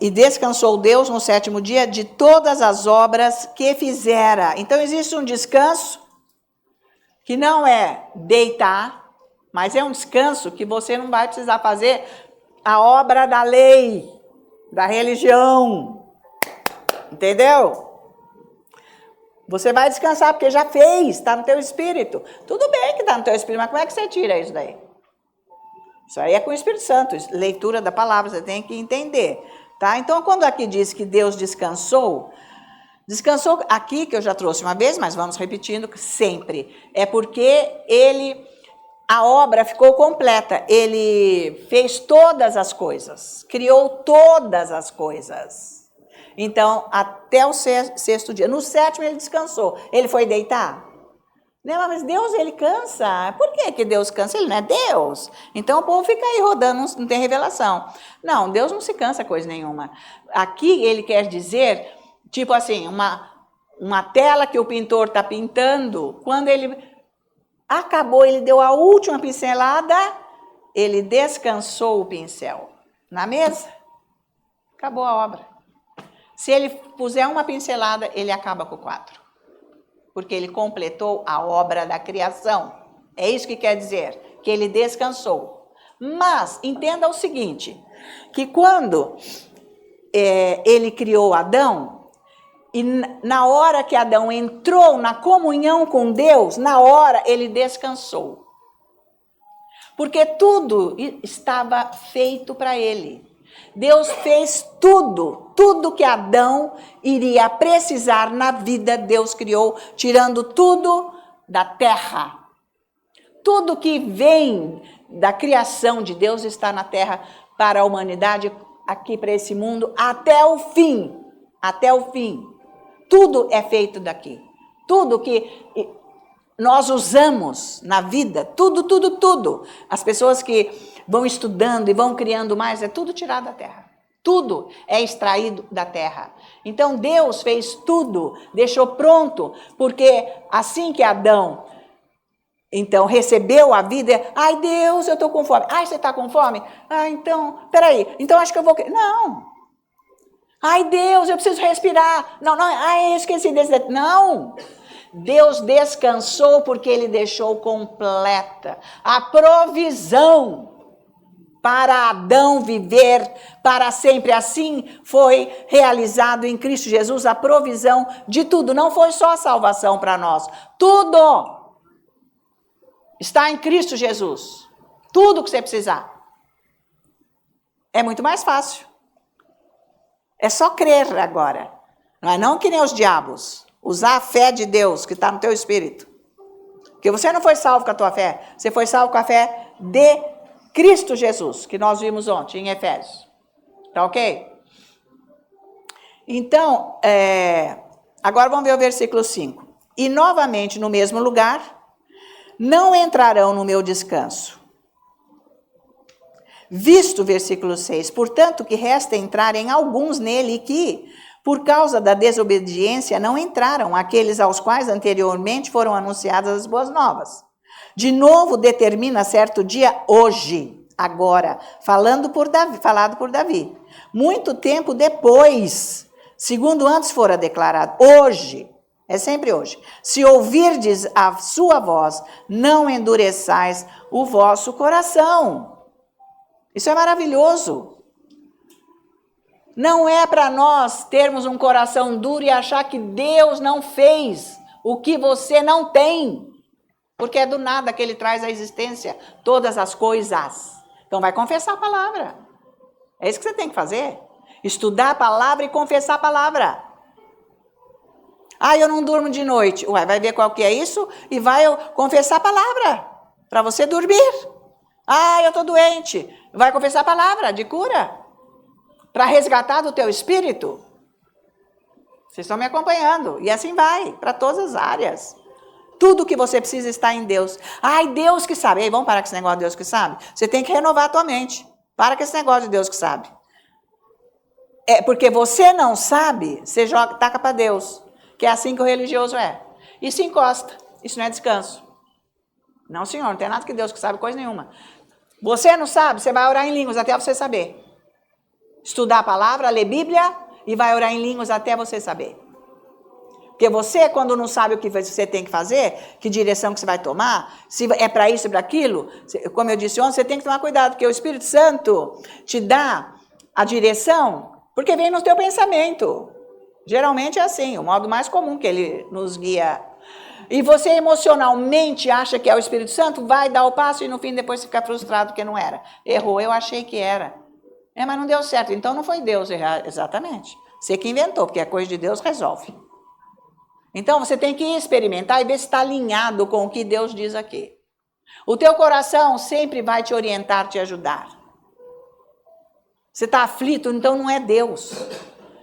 E descansou Deus no 7º dia de todas as obras que fizera. Então, existe um descanso que não é deitar, Mas é um descanso que você não vai precisar fazer a obra da lei, da religião. Entendeu? Você vai descansar porque já fez, está no teu espírito. Tudo bem que está no teu espírito, mas como é que você tira isso daí? Isso aí é com o Espírito Santo, leitura da palavra, você tem que entender. Tá? Então, quando aqui diz que Deus descansou aqui, que eu já trouxe uma vez, mas vamos repetindo sempre, é porque a obra ficou completa, ele fez todas as coisas, criou todas as coisas. Então, até o sexto dia, no sétimo ele descansou, ele foi deitar. Não, mas Deus, ele cansa. Por que Deus cansa? Ele não é Deus. Então o povo fica aí rodando, não tem revelação. Não, Deus não se cansa coisa nenhuma. Aqui ele quer dizer, tipo assim, uma tela que o pintor está pintando, quando ele acabou, ele deu a última pincelada, ele descansou o pincel na mesa, acabou a obra. Se ele puser uma pincelada, ele acaba com o quadro. Porque ele completou a obra da criação. É isso que quer dizer, que ele descansou. Mas, entenda o seguinte, que quando ele criou Adão, e na hora que Adão entrou na comunhão com Deus, na hora ele descansou. Porque tudo estava feito para ele. Deus fez tudo que Adão iria precisar na vida, Deus criou, tirando tudo da terra. Tudo que vem da criação de Deus está na terra para a humanidade, aqui para esse mundo, até o fim. Até o fim. Tudo é feito daqui. Tudo que nós usamos na vida, tudo. As pessoas que vão estudando e vão criando mais, é tudo tirado da terra. Tudo é extraído da terra. Então Deus fez tudo, deixou pronto, porque assim que Adão, então, recebeu a vida, ai Deus, eu estou com fome. Ai, você está com fome? Ah, então, peraí, então acho que eu vou... Não. Ai Deus, eu preciso respirar. Não, ai, eu esqueci desse... Não. Deus descansou porque ele deixou completa a provisão para Adão viver para sempre. Assim foi realizado em Cristo Jesus a provisão de tudo. Não foi só a salvação para nós. Tudo está em Cristo Jesus. Tudo que você precisar. É muito mais fácil. É só crer agora. Não que nem os diabos. Usar a fé de Deus que está no teu espírito. Porque você não foi salvo com a tua fé. Você foi salvo com a fé de Cristo Jesus, que nós vimos ontem em Efésios. Tá ok? Então, agora vamos ver o versículo 5. E novamente no mesmo lugar, não entrarão no meu descanso. Visto, versículo 6, portanto que resta entrarem alguns nele que, por causa da desobediência, não entraram, aqueles aos quais anteriormente foram anunciadas as boas novas. De novo determina certo dia, hoje, agora, falado por Davi. Muito tempo depois, segundo antes fora declarado, hoje, é sempre hoje. Se ouvirdes a sua voz, não endureçais o vosso coração. Isso é maravilhoso. Não é para nós termos um coração duro e achar que Deus não fez o que você não tem. Porque é do nada que ele traz à existência todas as coisas. Então vai confessar a palavra. É isso que você tem que fazer. Estudar a palavra e confessar a palavra. Ah, eu não durmo de noite. Ué, vai ver qual que é isso e vai confessar a palavra para você dormir. Ah, eu estou doente. Vai confessar a palavra de cura. Para resgatar do teu espírito. Vocês estão me acompanhando. E assim vai, para todas as áreas. Tudo que você precisa está em Deus. Ai, Deus que sabe. Ei, vamos parar com esse negócio de Deus que sabe? Você tem que renovar a tua mente. Para com esse negócio de Deus que sabe. É porque você não sabe, você taca para Deus. Que é assim que o religioso é. E se encosta. Isso não é descanso. Não, senhor, não tem nada que Deus que sabe, coisa nenhuma. Você não sabe, você vai orar em línguas até você saber. Estudar a palavra, ler Bíblia e vai orar em línguas até você saber. Porque você, quando não sabe o que você tem que fazer, que direção que você vai tomar, se é para isso e para aquilo, como eu disse ontem, você tem que tomar cuidado, porque o Espírito Santo te dá a direção, porque vem no teu pensamento. Geralmente é assim, o modo mais comum que ele nos guia. E você emocionalmente acha que é o Espírito Santo, vai dar o passo e no fim depois você fica frustrado porque não era. Errou, eu achei que era. Mas não deu certo, então não foi Deus errar, exatamente. Você que inventou, porque a coisa de Deus resolve. Então, você tem que experimentar e ver se está alinhado com o que Deus diz aqui. O teu coração sempre vai te orientar, te ajudar. Você está aflito, então não é Deus.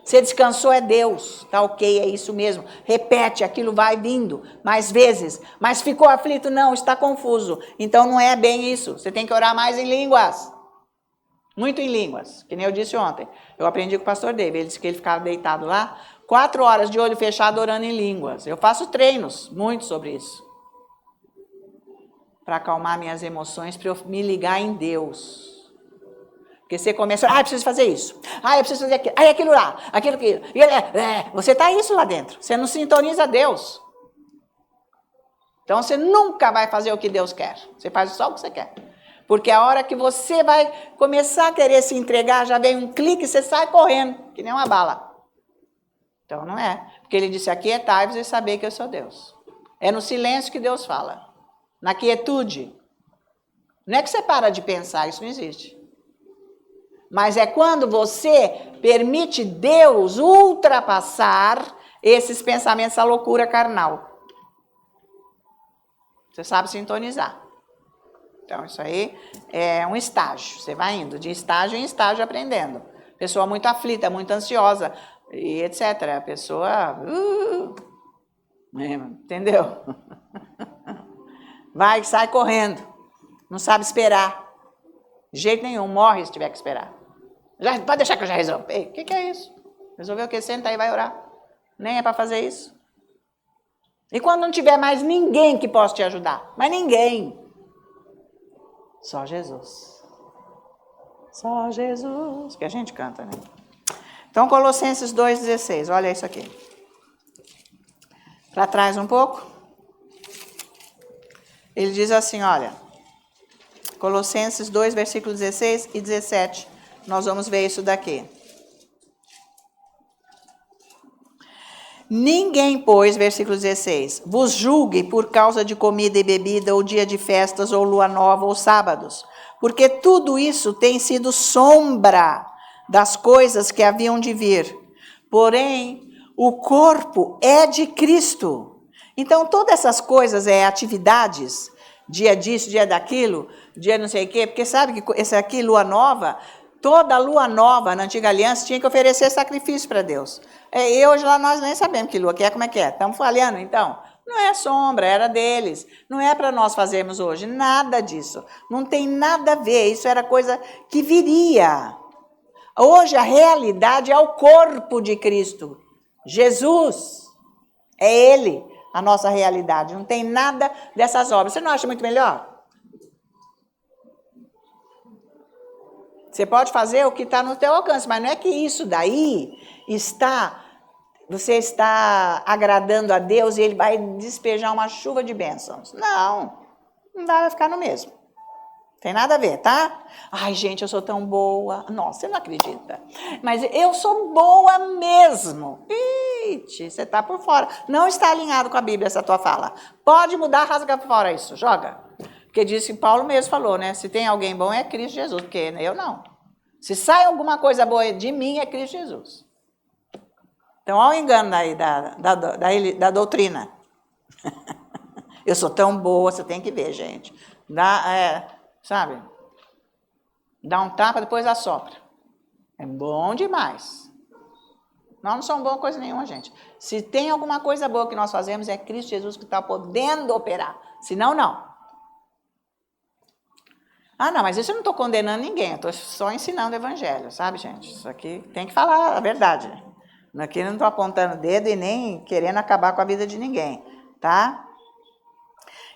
Você descansou, é Deus. Tá ok, é isso mesmo. Repete, aquilo vai vindo mais vezes. Mas ficou aflito? Não, está confuso. Então não é bem isso. Você tem que orar mais em línguas. Muito em línguas, que nem eu disse ontem. Eu aprendi com o pastor David, ele disse que ele ficava deitado lá, 4 horas de olho fechado orando em línguas. Eu faço treinos, muito sobre isso. Para acalmar minhas emoções, para eu me ligar em Deus. Porque você começa, eu preciso fazer isso. Eu preciso fazer aquilo. Aquilo lá, aquilo. Você está isso lá dentro. Você não sintoniza Deus. Então você nunca vai fazer o que Deus quer. Você faz só o que você quer. Porque a hora que você vai começar a querer se entregar, já vem um clique e você sai correndo, que nem uma bala. Então não é. Porque ele disse, aquietai-vos e saber que eu sou Deus. É no silêncio que Deus fala. Na quietude. Não é que você para de pensar, isso não existe. Mas é quando você permite Deus ultrapassar esses pensamentos, essa loucura carnal. Você sabe sintonizar. Então, isso aí é um estágio. Você vai indo de estágio em estágio aprendendo. Pessoa muito aflita, muito ansiosa, e etc. A pessoa... entendeu? Vai, sai correndo. Não sabe esperar. De jeito nenhum, morre se tiver que esperar. Pode deixar que eu já resolvo. Ei, o que é isso? Resolveu o que? Senta aí e vai orar. Nem é para fazer isso. E quando não tiver mais ninguém que possa te ajudar? Mas ninguém. Só Jesus. Só Jesus. Que a gente canta, né? Então, Colossenses 2,16. Olha isso aqui. Para trás um pouco. Ele diz assim, olha. Colossenses 2, versículos 16 e 17. Nós vamos ver isso daqui. Ninguém, pois, versículo 16, vos julgue por causa de comida e bebida, ou dia de festas, ou lua nova, ou sábados, porque tudo isso tem sido sombra das coisas que haviam de vir. Porém, o corpo é de Cristo. Então, todas essas coisas, atividades, dia disso, dia daquilo, dia não sei o quê, porque sabe que esse aqui, lua nova, toda lua nova na antiga aliança tinha que oferecer sacrifício para Deus. E hoje lá nós nem sabemos que lua que é, como é que é. Estamos falhando, então. Não é sombra, era deles. Não é para nós fazermos hoje, nada disso. Não tem nada a ver, isso era coisa que viria. Hoje a realidade é o corpo de Cristo. Jesus, é Ele a nossa realidade. Não tem nada dessas obras. Você não acha muito melhor? Você pode fazer o que está no teu alcance, mas não é que isso daí você está agradando a Deus e Ele vai despejar uma chuva de bênçãos. Não vai ficar no mesmo. Tem nada a ver, tá? Ai, gente, eu sou tão boa. Nossa, você não acredita. Mas eu sou boa mesmo. Ixi, você está por fora. Não está alinhado com a Bíblia essa tua fala. Pode mudar, rasga fora isso, joga. Porque disse que Paulo mesmo falou, né? Se tem alguém bom é Cristo Jesus, porque eu não. Se sai alguma coisa boa de mim é Cristo Jesus. Então, olha o engano aí da doutrina. Eu sou tão boa, você tem que ver, gente. Sabe? Dá um tapa, depois assopra. É bom demais. Nós não somos bons coisa nenhuma, gente. Se tem alguma coisa boa que nós fazemos, é Cristo Jesus que está podendo operar. Senão, não. Não, mas isso eu não estou condenando ninguém. Eu estou só ensinando o evangelho, sabe, gente? Isso aqui tem que falar a verdade. Aqui eu não estou apontando o dedo e nem querendo acabar com a vida de ninguém, tá?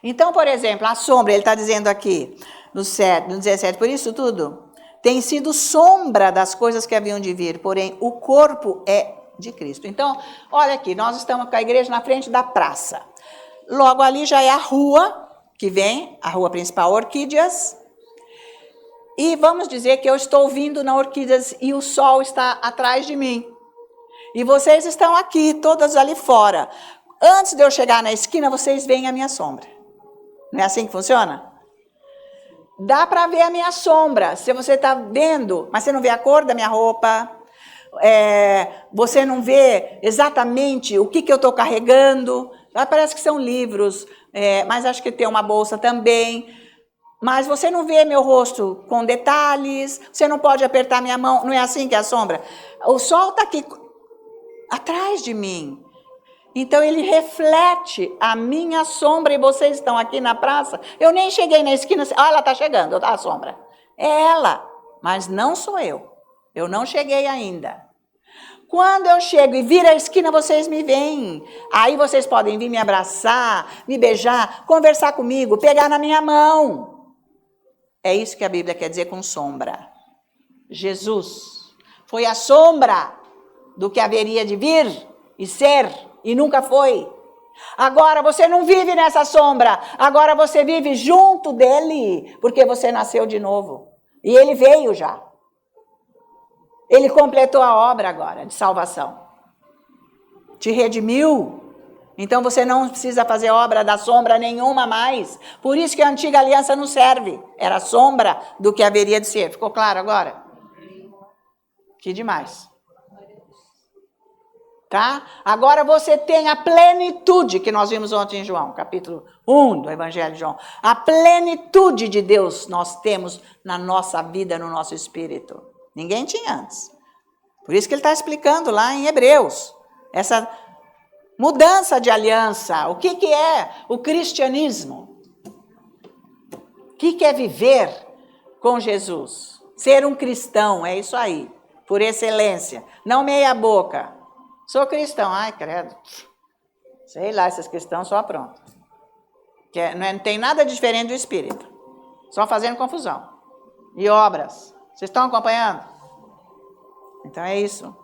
Então, por exemplo, a sombra, ele está dizendo aqui, no 17, por isso tudo tem sido sombra das coisas que haviam de vir, porém o corpo é de Cristo. Então, olha aqui, nós estamos com a igreja na frente da praça. Logo ali já é a rua que vem, a rua principal Orquídeas. E vamos dizer que eu estou vindo na Orquídeas e o sol está atrás de mim. E vocês estão aqui, todas ali fora. Antes de eu chegar na esquina, vocês veem a minha sombra. Não é assim que funciona? Dá para ver a minha sombra, se você está vendo, mas você não vê a cor da minha roupa, você não vê exatamente o que eu estou carregando. Parece que são livros, mas acho que tem uma bolsa também. Mas você não vê meu rosto com detalhes, você não pode apertar minha mão, não é assim que é a sombra? O sol está aqui atrás de mim. Então ele reflete a minha sombra e vocês estão aqui na praça. Eu nem cheguei na esquina, olha, ela está chegando, a sombra. É ela, mas não sou eu. Eu não cheguei ainda. Quando eu chego e viro a esquina, vocês me veem. Aí vocês podem vir me abraçar, me beijar, conversar comigo, pegar na minha mão. É isso que a Bíblia quer dizer com sombra. Jesus foi a sombra do que haveria de vir e ser, e nunca foi. Agora você não vive nessa sombra, agora você vive junto dele, porque você nasceu de novo. E ele veio já. Ele completou a obra agora de salvação. Te redimiu. Então você não precisa fazer obra da sombra nenhuma mais. Por isso que a antiga aliança não serve. Era sombra do que haveria de ser. Ficou claro agora? Que demais. Tá? Agora você tem a plenitude que nós vimos ontem em João, capítulo 1 do Evangelho de João. A plenitude de Deus nós temos na nossa vida, no nosso espírito. Ninguém tinha antes. Por isso que ele está explicando lá em Hebreus. Essa mudança de aliança. O que é o cristianismo? O que é viver com Jesus? Ser um cristão, é isso aí. Por excelência. Não meia boca. Sou cristão. Ai, credo. Sei lá, esses cristãos só pronto. Não tem nada diferente do espírito. Só fazendo confusão. E obras. Vocês estão acompanhando? Então é isso.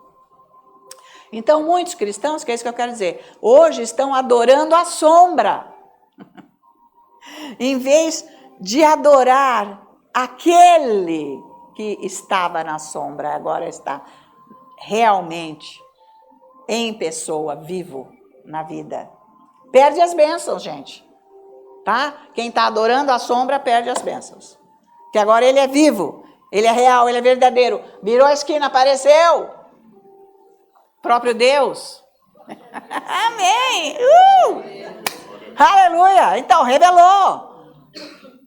Então muitos cristãos, que é isso que eu quero dizer, hoje estão adorando a sombra. Em vez de adorar aquele que estava na sombra, agora está realmente em pessoa, vivo na vida. Perde as bênçãos, gente. Tá? Quem está adorando a sombra perde as bênçãos. Que agora ele é vivo. Ele é real, ele é verdadeiro. Virou a esquina, apareceu. Próprio Deus. Amém. Aleluia. Então, revelou.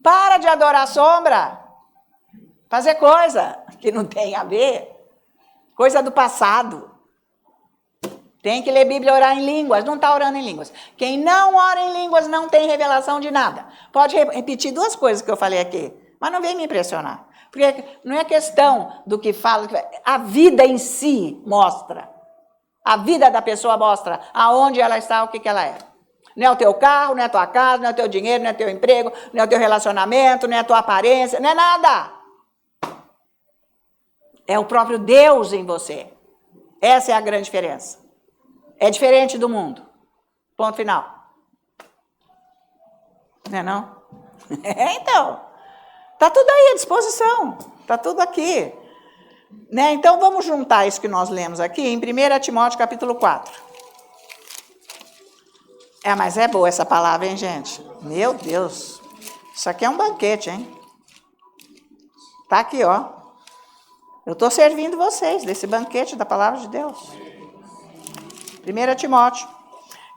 Para de adorar a sombra. Fazer coisa que não tem a ver. Coisa do passado. Tem que ler Bíblia e orar em línguas. Não está orando em línguas. Quem não ora em línguas não tem revelação de nada. Pode repetir duas coisas que eu falei aqui. Mas não vem me impressionar. Porque não é questão do que fala, a vida em si mostra. A vida da pessoa mostra aonde ela está, o que ela é. Não é o teu carro, não é a tua casa, não é o teu dinheiro, não é o teu emprego, não é o teu relacionamento, não é a tua aparência, não é nada. É o próprio Deus em você. Essa é a grande diferença. É diferente do mundo. Ponto final. Não é não? Então... Está tudo aí à disposição, está tudo aqui. Né? Então, vamos juntar isso que nós lemos aqui em 1 Timóteo capítulo 4. Mas é boa essa palavra, hein, gente? Meu Deus, isso aqui é um banquete, hein? Está aqui, ó. Eu estou servindo vocês desse banquete da palavra de Deus. 1 Timóteo,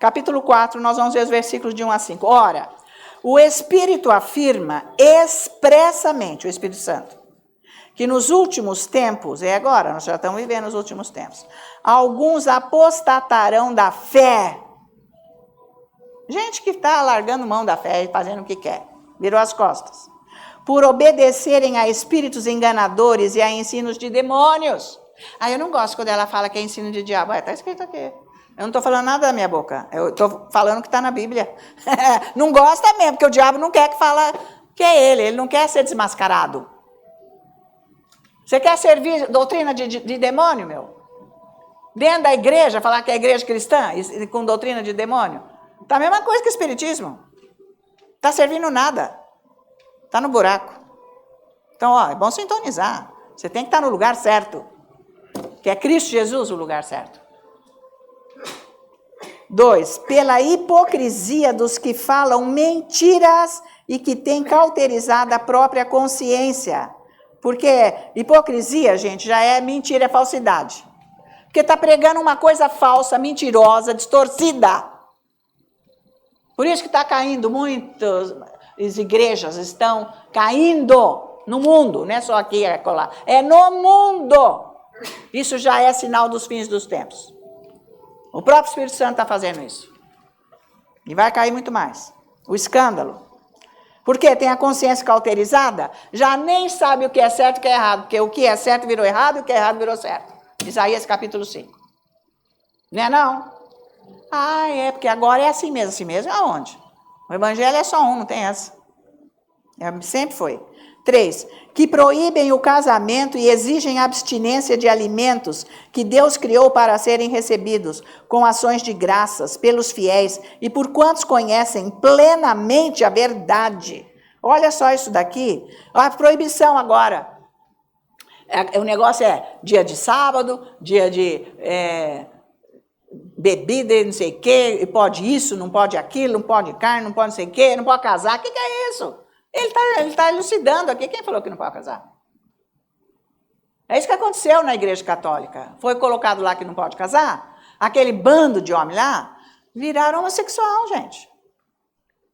capítulo 4, nós vamos ver os versículos de 1 a 5. Ora... O Espírito afirma expressamente, o Espírito Santo, que nos últimos tempos, é agora, nós já estamos vivendo os últimos tempos, alguns apostatarão da fé. Gente que está largando mão da fé e fazendo o que quer, virou as costas. Por obedecerem a espíritos enganadores e a ensinos de demônios. Eu não gosto quando ela fala que é ensino de diabo. Está escrito aqui. Eu não estou falando nada da minha boca. Eu estou falando o que está na Bíblia. Não gosta mesmo, porque o diabo não quer que fala que é ele. Ele não quer ser desmascarado. Você quer servir doutrina de demônio, meu? Dentro da igreja, falar que é igreja cristã, e com doutrina de demônio. Tá a mesma coisa que o espiritismo. Tá servindo nada. Tá no buraco. Então, ó, é bom sintonizar. Você tem que estar no lugar certo. Que é Cristo Jesus o lugar certo. 2. Pela hipocrisia dos que falam mentiras e que têm cauterizado a própria consciência. Porque hipocrisia, gente, já é mentira, é falsidade. Porque está pregando uma coisa falsa, mentirosa, distorcida. Por isso que está caindo muitas igrejas, estão caindo no mundo, não é só aqui, é lá. É no mundo. Isso já é sinal dos fins dos tempos. O próprio Espírito Santo está fazendo isso. E vai cair muito mais. O escândalo. Porque tem a consciência cauterizada, já nem sabe o que é certo e o que é errado. Porque o que é certo virou errado e o que é errado virou certo. Isaías capítulo 5. Não é não? Ah, é, porque agora é assim mesmo aonde? O evangelho é só um, não tem essa. Sempre foi. 3. Que proíbem o casamento e exigem abstinência de alimentos que Deus criou para serem recebidos com ações de graças pelos fiéis e por quantos conhecem plenamente a verdade. Olha só isso daqui. A proibição agora. O negócio é dia de sábado, dia de bebida, não sei o quê, e pode isso, não pode aquilo, não pode carne, não pode não sei o quê, não pode casar. O que é isso? Ele tá elucidando aqui. Quem falou que não pode casar? É isso que aconteceu na igreja católica. Foi colocado lá que não pode casar. Aquele bando de homem lá viraram homossexual, gente.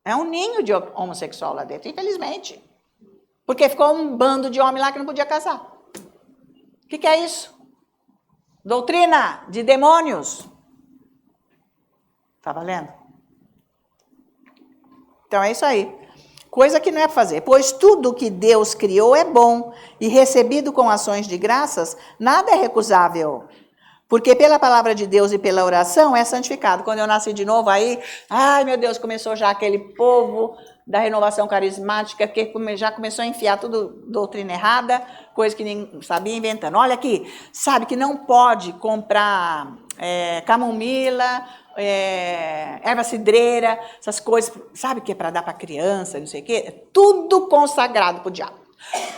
É um ninho de homossexual lá dentro, infelizmente. Porque ficou um bando de homem lá que não podia casar. O que é isso? Doutrina de demônios. Tá valendo? Então é isso aí. Coisa que não é para fazer. Pois tudo que Deus criou é bom e recebido com ações de graças, nada é recusável. Porque pela palavra de Deus e pela oração é santificado. Quando eu nasci de novo aí, ai meu Deus, começou já aquele povo da renovação carismática que já começou a enfiar tudo doutrina errada, coisa que nem sabia inventando. Olha aqui, sabe que não pode comprar camomila, erva cidreira, essas coisas, sabe que é para dar para criança, não sei o quê? É tudo consagrado para o diabo.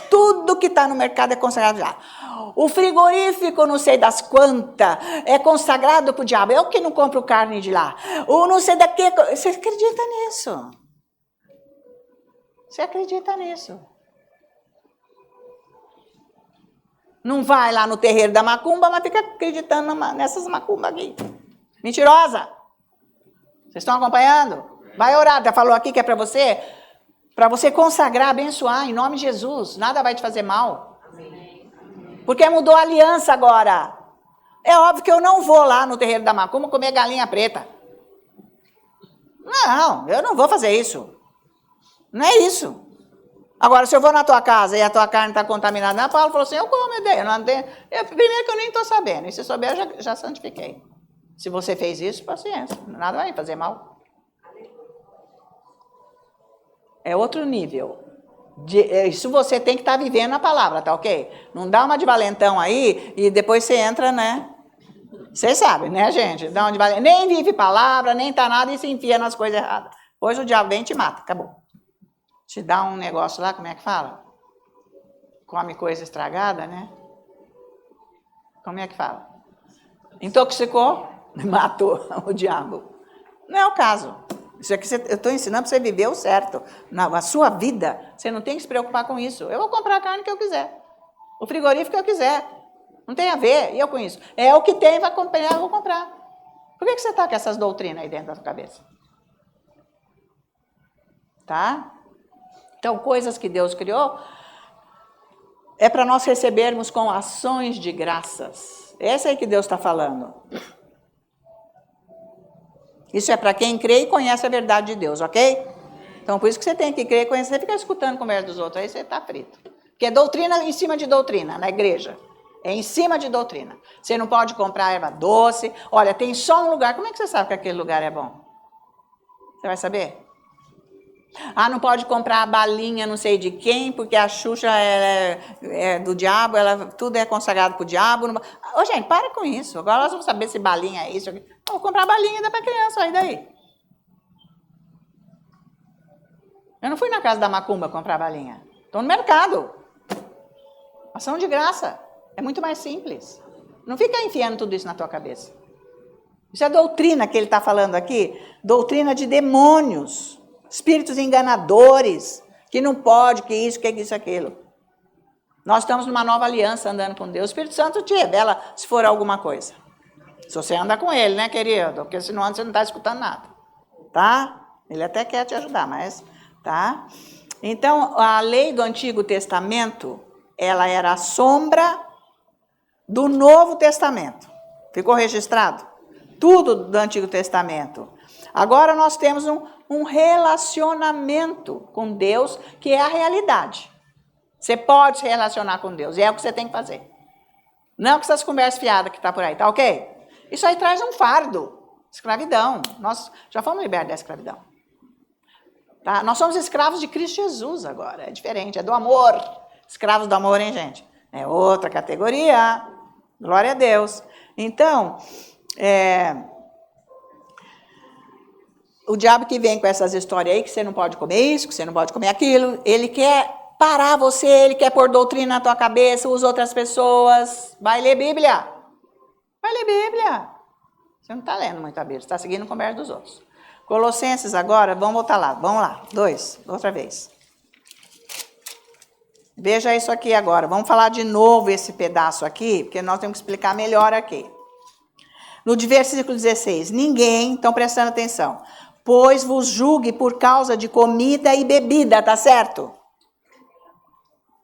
Tudo que está no mercado é consagrado para o diabo. O frigorífico, não sei das quantas, é consagrado para o diabo. Eu que não compro carne de lá. O não sei daqui. Você acredita nisso? Você acredita nisso? Não vai lá no terreiro da macumba, mas fica acreditando nessas macumbas aqui. Mentirosa. Vocês estão acompanhando? Vai orar. Já falou aqui que é para você consagrar, abençoar em nome de Jesus. Nada vai te fazer mal. Porque mudou a aliança agora. É óbvio que eu não vou lá no terreiro da macumba comer galinha preta. Não, eu não vou fazer isso. Não é isso. Agora, se eu vou na tua casa e a tua carne está contaminada, a Paulo falou assim, eu como, primeiro que eu nem estou sabendo. E se souber, eu já santifiquei. Se você fez isso, paciência. Nada vai fazer mal. É outro nível. Isso você tem que estar vivendo a palavra, tá ok? Não dá uma de valentão aí e depois você entra, né? Vocês sabem, né, gente? Dá uma de valentão. Nem vive palavra, nem tá nada e se enfia nas coisas erradas. Depois o diabo vem e te mata, acabou. Te dá um negócio lá, como é que fala? Come coisa estragada, né? Como é que fala? Intoxicou, matou o diabo. Não é o caso. Isso aqui eu estou ensinando para você viver o certo. Na sua vida, você não tem que se preocupar com isso. Eu vou comprar a carne que eu quiser. O frigorífico que eu quiser. Não tem a ver, e eu com isso. É o que tem, vai acompanhar, eu vou comprar. Por que você está com essas doutrinas aí dentro da sua cabeça? Tá? Então, coisas que Deus criou é para nós recebermos com ações de graças. Essa é que Deus está falando. Isso é para quem crê e conhece a verdade de Deus, ok? Então, por isso que você tem que crer e conhecer. Você fica escutando conversa dos outros, aí você está frito. Porque é doutrina em cima de doutrina, na igreja. É em cima de doutrina. Você não pode comprar erva doce. Olha, tem só um lugar. Como é que você sabe que aquele lugar é bom? Você vai saber? Ah, não pode comprar a balinha não sei de quem, porque a Xuxa é do diabo, tudo é consagrado para o diabo. Ô, gente, para com isso. Agora nós vamos saber se balinha é isso. Eu vou comprar balinha e dar para criança, aí daí. Eu não fui na casa da macumba comprar balinha. Estou no mercado. Ação de graça. É muito mais simples. Não fica enfiando tudo isso na tua cabeça. Isso é doutrina que ele está falando aqui. Doutrina de demônios. Espíritos enganadores. Que não pode, que isso, que isso, aquilo. Nós estamos numa nova aliança andando com Deus. O Espírito Santo te revela se for alguma coisa. Se você anda com ele, né, querido? Porque senão você não está escutando nada. Tá? Ele até quer te ajudar, mas... Tá? Então, a lei do Antigo Testamento, ela era a sombra do Novo Testamento. Ficou registrado? Tudo do Antigo Testamento. Agora nós temos um relacionamento com Deus, que é a realidade. Você pode se relacionar com Deus, e é o que você tem que fazer. Não com essas conversas fiadas que está por aí, tá ok? Isso aí traz um fardo, escravidão. Nós já fomos libertos da escravidão. Tá? Nós somos escravos de Cristo Jesus agora, é diferente, é do amor. Escravos do amor, hein, gente? É outra categoria. Glória a Deus. Então, o diabo que vem com essas histórias aí, que você não pode comer isso, que você não pode comer aquilo, ele quer parar você, ele quer pôr doutrina na tua cabeça, usa outras pessoas. Vai ler Bíblia. Vai ler Bíblia. Você não está lendo muito a Bíblia, você está seguindo o conversa dos outros. Colossenses agora, vamos voltar lá. Vamos lá, 2, outra vez. Veja isso aqui agora. Vamos falar de novo esse pedaço aqui, porque nós temos que explicar melhor aqui. No versículo 16. Ninguém, estão prestando atenção, pois vos julgue por causa de comida e bebida, tá certo?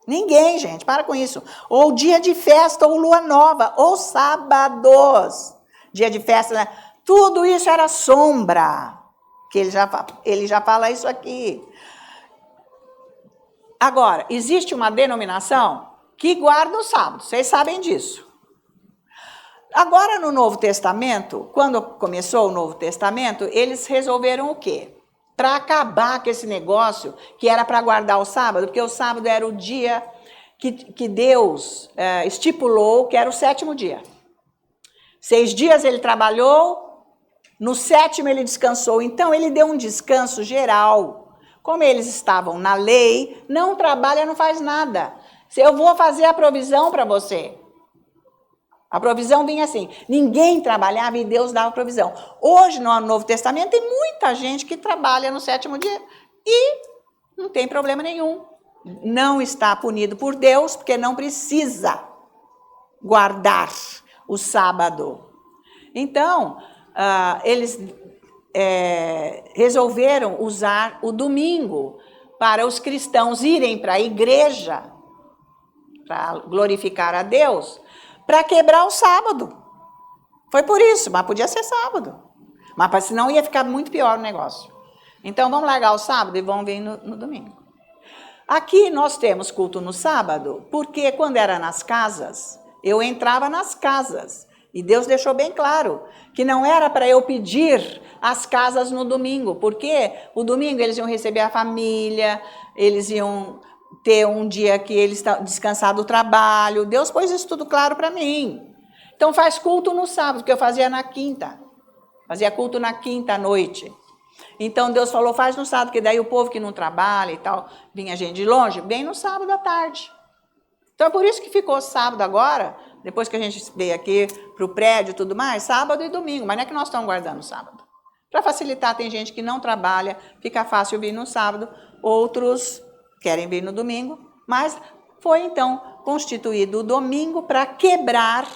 Ninguém, gente, para com isso. Ou dia de festa, ou lua nova, ou sábados. Dia de festa, né? Tudo isso era sombra. Que ele já fala isso aqui. Agora, existe uma denominação que guarda o sábado, vocês sabem disso. Agora, no Novo Testamento, quando começou o Novo Testamento, eles resolveram o quê? Para acabar com esse negócio, que era para guardar o sábado, porque o sábado era o dia que Deus estipulou, que era o 7º dia. 6 dias ele trabalhou, no 7º ele descansou, então ele deu um descanso geral. Como eles estavam na lei, não trabalha, não faz nada. Eu vou fazer a provisão para você. A provisão vinha assim, ninguém trabalhava e Deus dava provisão. Hoje, no Novo Testamento, tem muita gente que trabalha no 7º dia e não tem problema nenhum. Não está punido por Deus, porque não precisa guardar o sábado. Então, eles resolveram usar o domingo para os cristãos irem para a igreja, para glorificar a Deus, para quebrar o sábado. Foi por isso, mas podia ser sábado. Mas senão ia ficar muito pior o negócio. Então vamos largar o sábado e vamos vir no domingo. Aqui nós temos culto no sábado, porque quando era nas casas, eu entrava nas casas. E Deus deixou bem claro que não era para eu pedir as casas no domingo, porque o domingo eles iam receber a família, eles iam ter um dia que eles descansar do trabalho. Deus pôs isso tudo claro para mim. Então faz culto no sábado, que eu fazia na quinta. Fazia culto na quinta à noite. Então Deus falou, faz no sábado, que daí o povo que não trabalha e tal, vinha gente de longe, vem no sábado à tarde. Então é por isso que ficou sábado agora, depois que a gente veio aqui para o prédio e tudo mais, sábado e domingo, mas não é que nós estamos guardando sábado. Para facilitar, tem gente que não trabalha, fica fácil vir no sábado, outros querem vir no domingo, mas foi então constituído o domingo para quebrar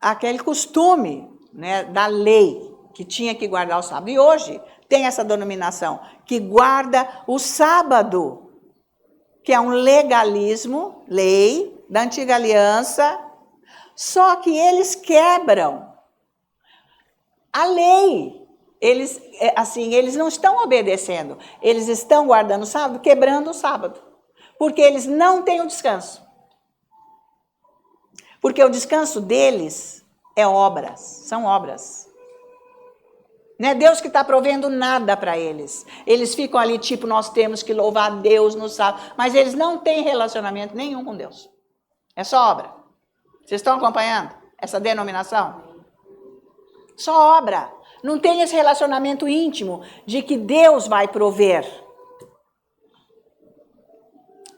aquele costume, né, da lei, que tinha que guardar o sábado. E hoje tem essa denominação, que guarda o sábado, que é um legalismo, lei da antiga aliança, só que eles quebram a lei. Eles não estão obedecendo, eles estão guardando o sábado, quebrando o sábado, porque eles não têm o descanso. Porque o descanso deles é obras, são obras. Não é Deus que está provendo nada para eles. Eles ficam ali tipo, nós temos que louvar Deus no sábado. Mas eles não têm relacionamento nenhum com Deus. É só obra. Vocês estão acompanhando essa denominação? Só obra. Não tem esse relacionamento íntimo de que Deus vai prover.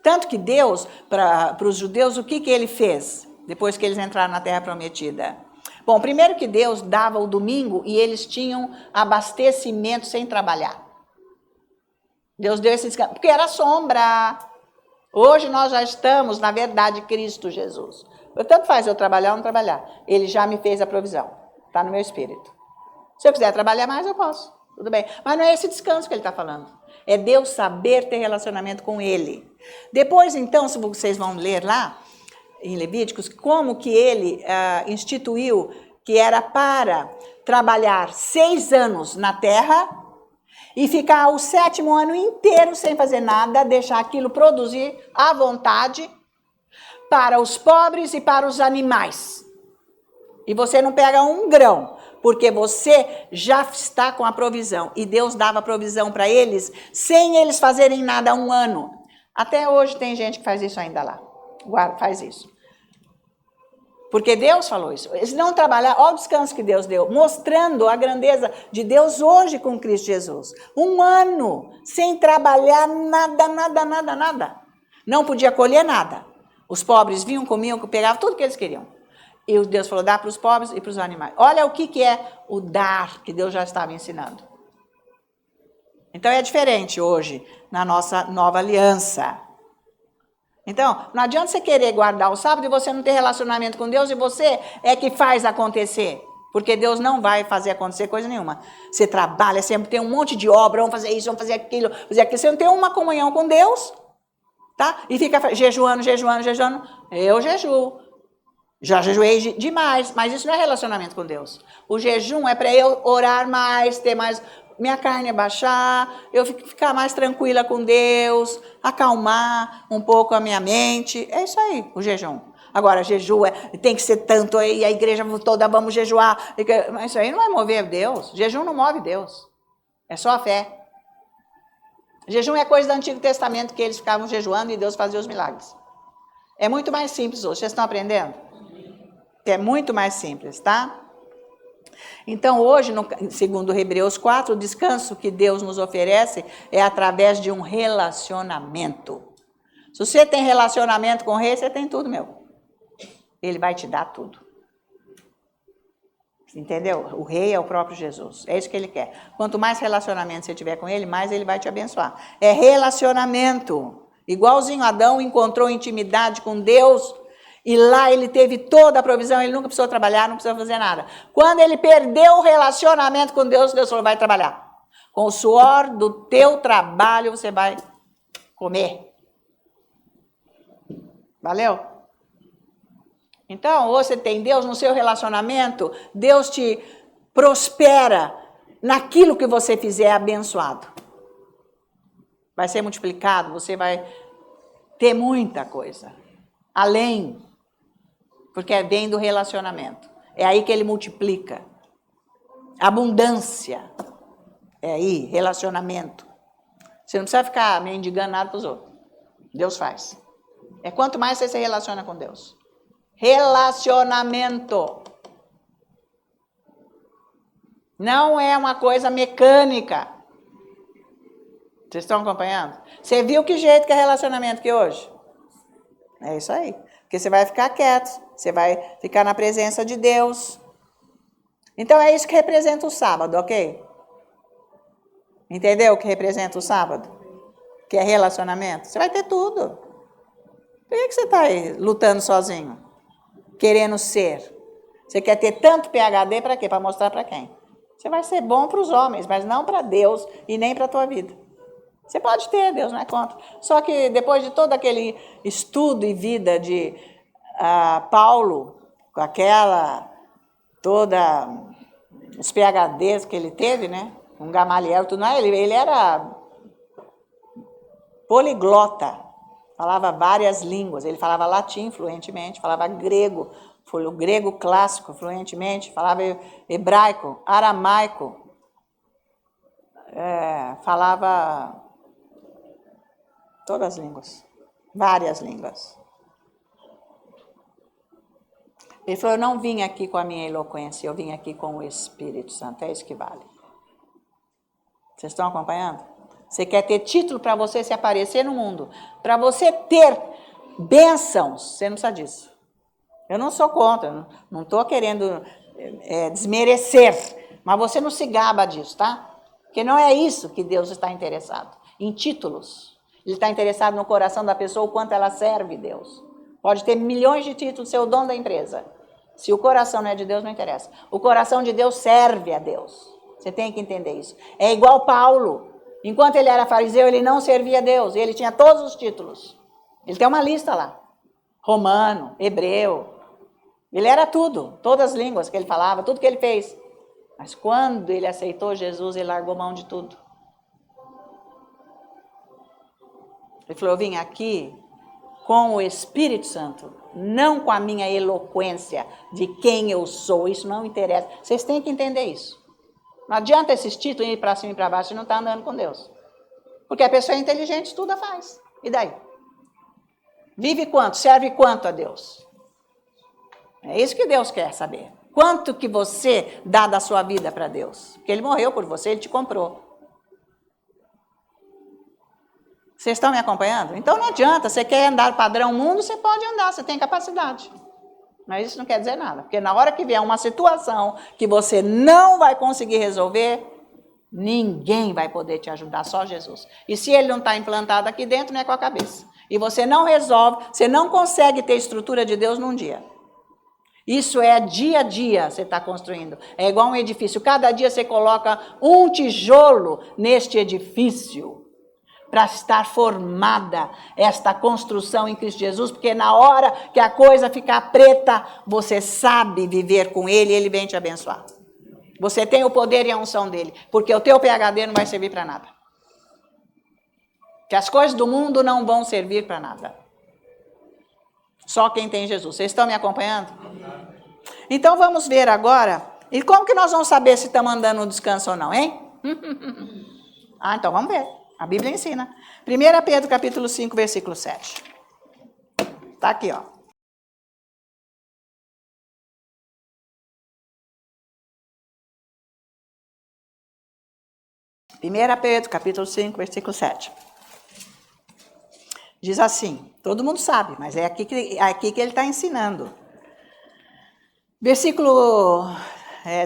Tanto que Deus, para os judeus, o que ele fez? Depois que eles entraram na Terra Prometida. Bom, primeiro que Deus dava o domingo e eles tinham abastecimento sem trabalhar. Deus deu esse descanso, porque era sombra. Hoje nós já estamos, na verdade, Cristo Jesus. Tanto faz eu trabalhar ou não trabalhar. Ele já me fez a provisão. Está no meu espírito. Se eu quiser trabalhar mais, eu posso. Tudo bem. Mas não é esse descanso que ele está falando. É Deus saber ter relacionamento com ele. Depois, então, se vocês vão ler lá, em Levíticos, como que ele instituiu que era para trabalhar 6 anos na terra e ficar o 7º ano inteiro sem fazer nada, deixar aquilo produzir à vontade para os pobres e para os animais. E você não pega um grão, porque você já está com a provisão. E Deus dava provisão para eles, sem eles fazerem nada 1 ano. Até hoje tem gente que faz isso ainda lá. Faz isso. Porque Deus falou isso. Eles não trabalhar, olha o descanso que Deus deu, mostrando a grandeza de Deus hoje com Cristo Jesus. 1 ano sem trabalhar nada. Não podia colher nada. Os pobres vinham, comiam, pegavam tudo que eles queriam. E Deus falou, dá para os pobres e para os animais. Olha o que é o dar que Deus já estava ensinando. Então é diferente hoje na nossa nova aliança. Então, não adianta você querer guardar o sábado e você não ter relacionamento com Deus e você é que faz acontecer. Porque Deus não vai fazer acontecer coisa nenhuma. Você trabalha, sempre tem um monte de obra, vamos fazer isso, vamos fazer aquilo. Você não tem uma comunhão com Deus, tá? E fica jejuando. Eu jejuo. Já jejuei demais, mas isso não é relacionamento com Deus. O jejum é para eu orar mais, ter mais... Minha carne baixar, eu ficar mais tranquila com Deus, acalmar um pouco a minha mente. É isso aí, o jejum. Agora, jejum tem que ser tanto, aí a igreja toda vamos jejuar. Mas isso aí não vai mover Deus. Jejum não move Deus. É só a fé. Jejum é coisa do Antigo Testamento que eles ficavam jejuando e Deus fazia os milagres. É muito mais simples hoje. Vocês estão aprendendo? É muito mais simples, tá? Então, hoje, segundo Hebreus 4, o descanso que Deus nos oferece é através de um relacionamento. Se você tem relacionamento com o rei, você tem tudo, meu. Ele vai te dar tudo. Entendeu? O rei é o próprio Jesus. É isso que ele quer. Quanto mais relacionamento você tiver com ele, mais ele vai te abençoar. É relacionamento. Igualzinho Adão encontrou intimidade com Deus. E lá ele teve toda a provisão, ele nunca precisou trabalhar, não precisou fazer nada. Quando ele perdeu o relacionamento com Deus, Deus falou, vai trabalhar. Com o suor do teu trabalho você vai comer. Valeu? Então, você tem Deus no seu relacionamento, Deus te prospera naquilo que você fizer abençoado. Vai ser multiplicado, você vai ter muita coisa. Além... Porque vem do relacionamento. É aí que ele multiplica. Abundância. É aí, relacionamento. Você não precisa ficar mendigando nada para os outros. Deus faz. É quanto mais você se relaciona com Deus. Relacionamento. Não é uma coisa mecânica. Vocês estão acompanhando? Você viu que jeito que é relacionamento que hoje? É isso aí. Porque você vai ficar quieto, você vai ficar na presença de Deus. Então é isso que representa o sábado, ok? Entendeu o que representa o sábado? Que é relacionamento? Você vai ter tudo. Por que você está aí lutando sozinho? Querendo ser? Você quer ter tanto PhD para quê? Para mostrar para quem? Você vai ser bom para os homens, mas não para Deus e nem para a tua vida. Você pode ter, Deus não é contra. Só que depois de todo aquele estudo e vida de Paulo, com aquela, toda os PhDs que ele teve, né? Um Gamaliel, tudo mais, ele era poliglota, falava várias línguas. Ele falava latim fluentemente, falava grego, o grego clássico fluentemente, falava hebraico, aramaico. falava todas as línguas, várias línguas. Ele falou, eu não vim aqui com a minha eloquência, eu vim aqui com o Espírito Santo, é isso que vale. Vocês estão acompanhando? Você quer ter título para você se aparecer no mundo, para você ter bênçãos, você não precisa disso. Eu não sou contra, não estou querendo desmerecer, mas você não se gaba disso, tá? Porque não é isso que Deus está interessado, em títulos. Ele está interessado no coração da pessoa, o quanto ela serve Deus. Pode ter milhões de títulos, ser o dono da empresa. Se o coração não é de Deus, não interessa. O coração de Deus serve a Deus. Você tem que entender isso. É igual Paulo. Enquanto ele era fariseu, ele não servia a Deus. Ele tinha todos os títulos. Ele tem uma lista lá. Romano, hebreu. Ele era tudo. Todas as línguas que ele falava, tudo que ele fez. Mas quando ele aceitou Jesus, ele largou mão de tudo. Ele falou, eu vim aqui com o Espírito Santo, não com a minha eloquência de quem eu sou. Isso não interessa. Vocês têm que entender isso. Não adianta esses títulos ir para cima e para baixo e não estar andando com Deus. Porque a pessoa é inteligente, estuda, faz. E daí? Vive quanto? Serve quanto a Deus? É isso que Deus quer saber. Quanto que você dá da sua vida para Deus? Porque Ele morreu por você, Ele te comprou. Vocês estão me acompanhando? Então não adianta, você quer andar padrão mundo, você pode andar, você tem capacidade. Mas isso não quer dizer nada, porque na hora que vier uma situação que você não vai conseguir resolver, ninguém vai poder te ajudar, só Jesus. E se ele não está implantado aqui dentro, não é com a cabeça. E você não resolve, você não consegue ter estrutura de Deus num dia. Isso é dia a dia você está construindo. É igual um edifício, cada dia você coloca um tijolo neste edifício, para estar formada esta construção em Cristo Jesus, porque na hora que a coisa ficar preta, você sabe viver com Ele e Ele vem te abençoar. Você tem o poder e a unção dEle, porque o teu PhD não vai servir para nada. Que as coisas do mundo não vão servir para nada. Só quem tem Jesus. Vocês estão me acompanhando? Então vamos ver agora, e como que nós vamos saber se estamos andando no descanso ou não, hein? Então vamos ver. A Bíblia ensina. 1 Pedro capítulo 5, versículo 7. Está aqui, ó. Primeira Pedro capítulo 5, versículo 7. Diz assim, todo mundo sabe, mas é aqui que ele está ensinando. Versículo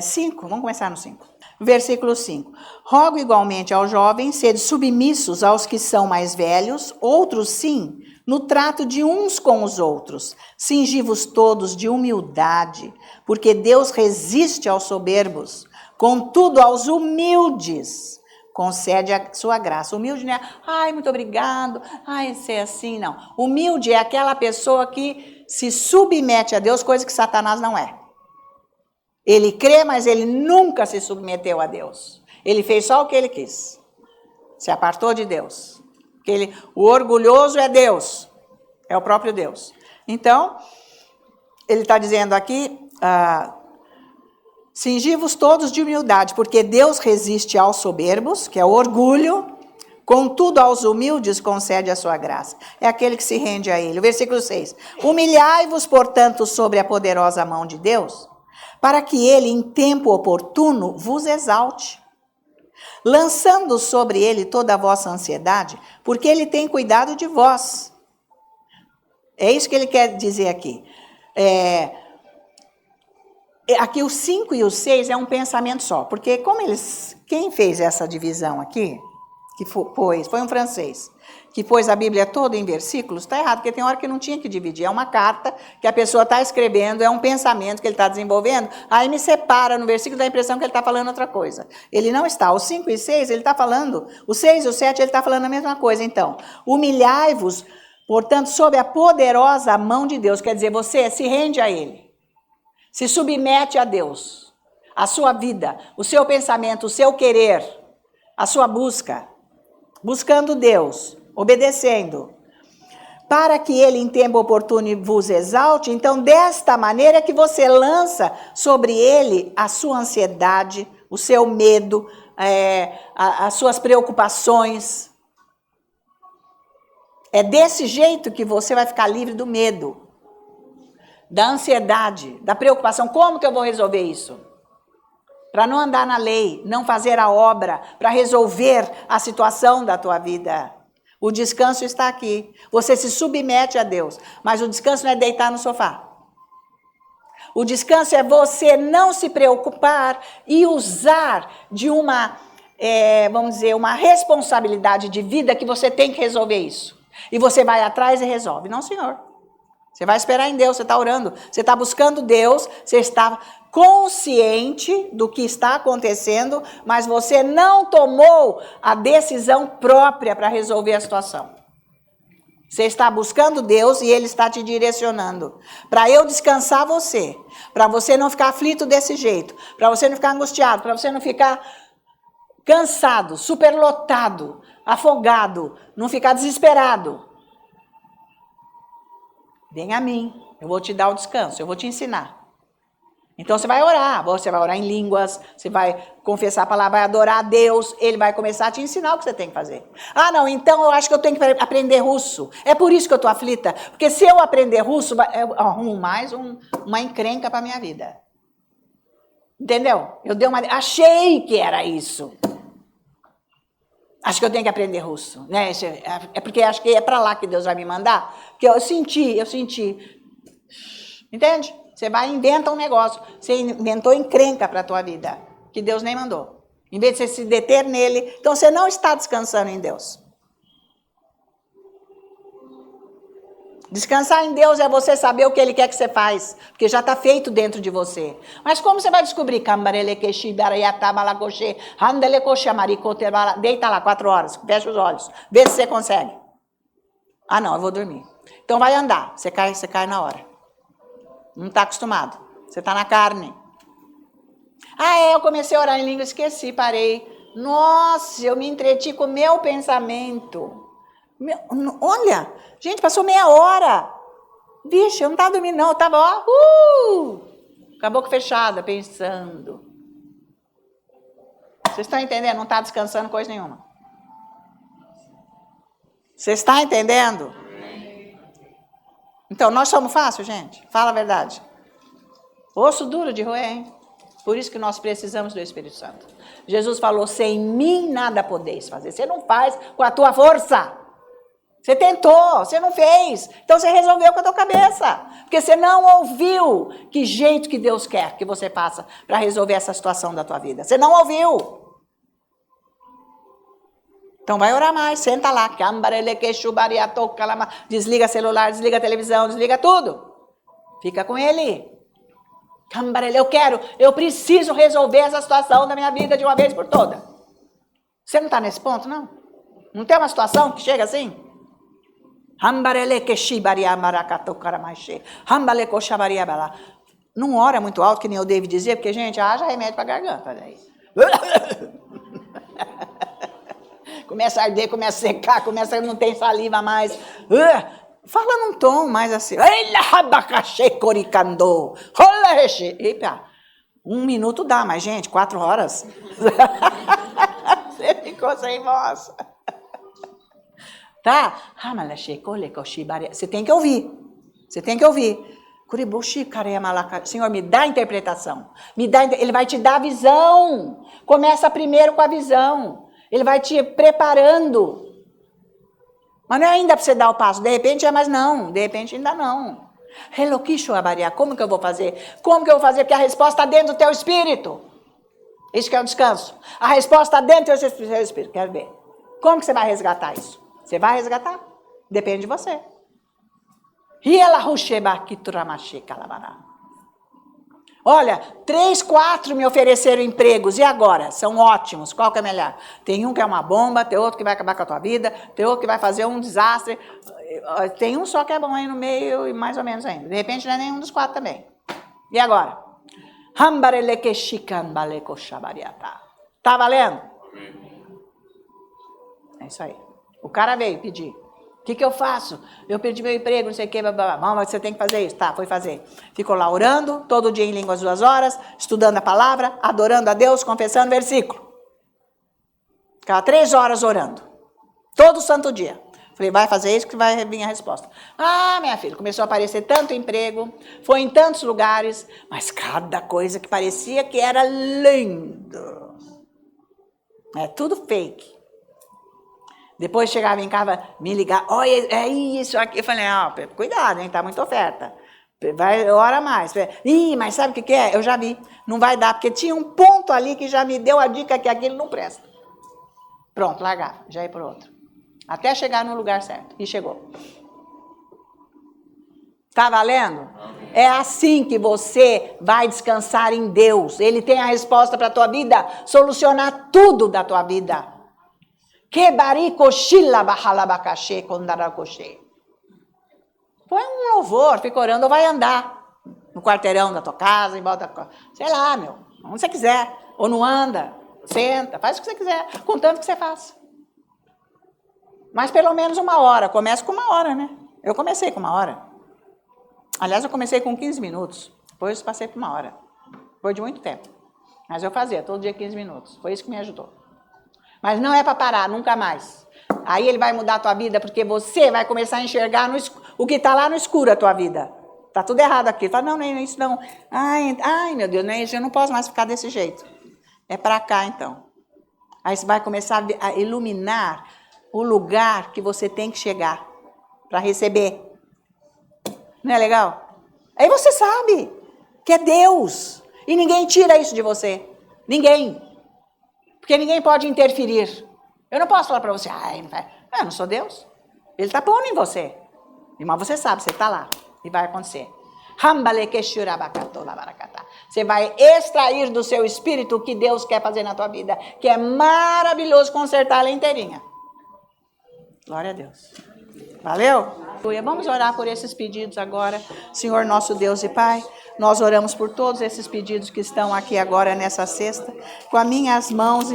5, vamos começar no 5. Versículo 5. Rogo igualmente aos jovens, sede submissos aos que são mais velhos, outros sim, no trato de uns com os outros. Cingi-vos todos de humildade, porque Deus resiste aos soberbos, contudo aos humildes concede a sua graça. Humilde não é, ai, muito obrigado, ai, ser assim, não. Humilde é aquela pessoa que se submete a Deus, coisa que Satanás não é. Ele crê, mas ele nunca se submeteu a Deus. Ele fez só o que ele quis. Se apartou de Deus. O orgulhoso é Deus. É o próprio Deus. Então, ele está dizendo aqui, cingi-vos todos de humildade, porque Deus resiste aos soberbos, que é o orgulho, contudo aos humildes concede a sua graça. É aquele que se rende a ele. O versículo 6. Humilhai-vos, portanto, sobre a poderosa mão de Deus, para que ele, em tempo oportuno, vos exalte, lançando sobre ele toda a vossa ansiedade, porque ele tem cuidado de vós. É isso que ele quer dizer aqui. Aqui o 5 e o 6 é um pensamento só, porque quem fez essa divisão aqui, foi um francês, que pôs a Bíblia toda em versículos, está errado, porque tem hora que não tinha que dividir. É uma carta que a pessoa está escrevendo, é um pensamento que ele está desenvolvendo, aí me separa no versículo, dá a impressão que ele está falando outra coisa. Ele não está. O 5 e 6, ele está falando, o 6 e o 7, ele está falando a mesma coisa. Então, humilhai-vos, portanto, sob a poderosa mão de Deus, quer dizer, você se rende a Ele, se submete a Deus, a sua vida, o seu pensamento, o seu querer, a sua busca, buscando Deus, obedecendo, para que ele em tempo oportuno vos exalte. Então, desta maneira que você lança sobre ele a sua ansiedade, o seu medo, as suas preocupações. É desse jeito que você vai ficar livre do medo, da ansiedade, da preocupação. Como que eu vou resolver isso? Para não andar na lei, não fazer a obra, para resolver a situação da tua vida. O descanso está aqui. Você se submete a Deus, mas o descanso não é deitar no sofá. O descanso é você não se preocupar e usar de uma, vamos dizer, uma responsabilidade de vida que você tem que resolver isso. E você vai atrás e resolve. Não, senhor. Você vai esperar em Deus, você está orando, você está buscando Deus, você está consciente do que está acontecendo, mas você não tomou a decisão própria para resolver a situação. Você está buscando Deus e Ele está te direcionando. Para eu descansar você, para você não ficar aflito desse jeito, para você não ficar angustiado, para você não ficar cansado, superlotado, afogado, não ficar desesperado. Vem a mim, eu vou te dar o descanso, eu vou te ensinar. Então você vai orar em línguas, você vai confessar a palavra, vai adorar a Deus, Ele vai começar a te ensinar o que você tem que fazer. Ah, não, então eu acho que eu tenho que aprender russo. É por isso que eu estou aflita, porque se eu aprender russo, eu arrumo mais uma encrenca para a minha vida. Entendeu? Achei que era isso. Acho que eu tenho que aprender russo, né? É porque acho que é para lá que Deus vai me mandar. Porque eu senti. Entende? Você vai e inventa um negócio. Você inventou encrenca para a tua vida, que Deus nem mandou. Em vez de você se deter nele, então você não está descansando em Deus. Descansar em Deus é você saber o que Ele quer que você faz, porque já está feito dentro de você. Mas como você vai descobrir? Deita lá 4 horas, fecha os olhos, vê se você consegue. Ah, não, eu vou dormir. Então vai andar, você cai na hora. Não está acostumado, você está na carne. Eu comecei a orar em língua, esqueci, parei. Nossa, eu me entreti com o meu pensamento. Olha, gente, passou meia hora. Vixe, eu não estava dormindo não, eu estava, com a boca fechada, pensando. Vocês estão entendendo? Não está descansando coisa nenhuma. Você está entendendo? Então, nós somos fáceis, gente? Fala a verdade. Osso duro de roer, hein? Por isso que nós precisamos do Espírito Santo. Jesus falou, sem mim nada podeis fazer. Você não faz com a tua força. Você tentou, você não fez. Então você resolveu com a tua cabeça. Porque você não ouviu que jeito que Deus quer que você faça para resolver essa situação da tua vida. Você não ouviu. Então vai orar mais, senta lá. Desliga celular, desliga a televisão, desliga tudo. Fica com ele. Eu preciso resolver essa situação da minha vida de uma vez por toda. Você não está nesse ponto, não? Não tem uma situação que chega assim? Não ora muito alto, que nem o David dizia, porque, gente, haja remédio para a garganta. Daí. Começa a arder, começa a secar, não tem saliva mais. Fala num tom mais assim. Eita, 1 minuto dá, mas, gente, 4 horas. Você ficou sem voz. Tá? Você tem que ouvir. Você tem que ouvir. Senhor, me dá interpretação. Ele vai te dar visão. Começa primeiro com a visão. Ele vai te preparando. Mas não é ainda para você dar o passo. De repente mas não. De repente ainda não. Como que eu vou fazer? Como que eu vou fazer? Porque a resposta está dentro do teu espírito. Isso que é o descanso. A resposta está dentro do teu espírito. Quero ver. Como que você vai resgatar isso? Você vai resgatar? Depende de você. Olha, 3, 4 me ofereceram empregos. E agora? São ótimos. Qual que é melhor? Tem um que é uma bomba, tem outro que vai acabar com a tua vida, tem outro que vai fazer um desastre. Tem um só que é bom aí no meio e mais ou menos ainda. De repente não é nenhum dos 4 também. E agora? Tá valendo? É isso aí. O cara veio pedir. O que eu faço? Eu perdi meu emprego, não sei o que, mas você tem que fazer isso. Tá, foi fazer. Ficou lá orando, todo dia em línguas 2 horas, estudando a palavra, adorando a Deus, confessando versículo. Ficava 3 horas orando. Todo santo dia. Falei, vai fazer isso que vai vir a resposta. Ah, minha filha, começou a aparecer tanto emprego, foi em tantos lugares, mas cada coisa que parecia que era lindo. É tudo fake. Depois chegava em casa, me ligava, olha, é isso aqui. Eu falei, cuidado, hein, tá muita oferta. Vai, ora mais. Ih, mas sabe o que é? Eu já vi, não vai dar, porque tinha um ponto ali que já me deu a dica que aquilo não presta. Pronto, largava, já ia por outro. Até chegar no lugar certo. E chegou. Tá valendo? É assim que você vai descansar em Deus. Ele tem a resposta para a tua vida, solucionar tudo da tua vida. Põe um louvor, fica orando, ou vai andar no quarteirão da tua casa, em volta da... Sei lá, onde você quiser. Ou não anda, senta, faz o que você quiser, contanto que você faça. Mas pelo menos 1 hora, começa com 1 hora, né? Eu comecei com 1 hora. Aliás, eu comecei com 15 minutos, depois passei por 1 hora. Foi de muito tempo. Mas eu fazia todo dia 15 minutos, foi isso que me ajudou. Mas não é para parar, nunca mais. Aí ele vai mudar a tua vida, porque você vai começar a enxergar o que está lá no escuro, a tua vida. Está tudo errado aqui. Fala, não, nem isso não. Ai, meu Deus, nem isso, eu não posso mais ficar desse jeito. É para cá, então. Aí você vai começar a iluminar o lugar que você tem que chegar para receber. Não é legal? Aí você sabe que é Deus. E ninguém tira isso de você. Ninguém. Porque ninguém pode interferir. Eu não posso falar para você, eu não sou Deus. Ele está pondo em você. Mas você sabe, você está lá. E vai acontecer. Você vai extrair do seu espírito o que Deus quer fazer na tua vida. Que é maravilhoso consertar ela inteirinha. Glória a Deus. Valeu? Vamos orar por esses pedidos agora. Senhor nosso Deus e Pai, nós oramos por todos esses pedidos que estão aqui agora nessa cesta. Com as minhas mãos,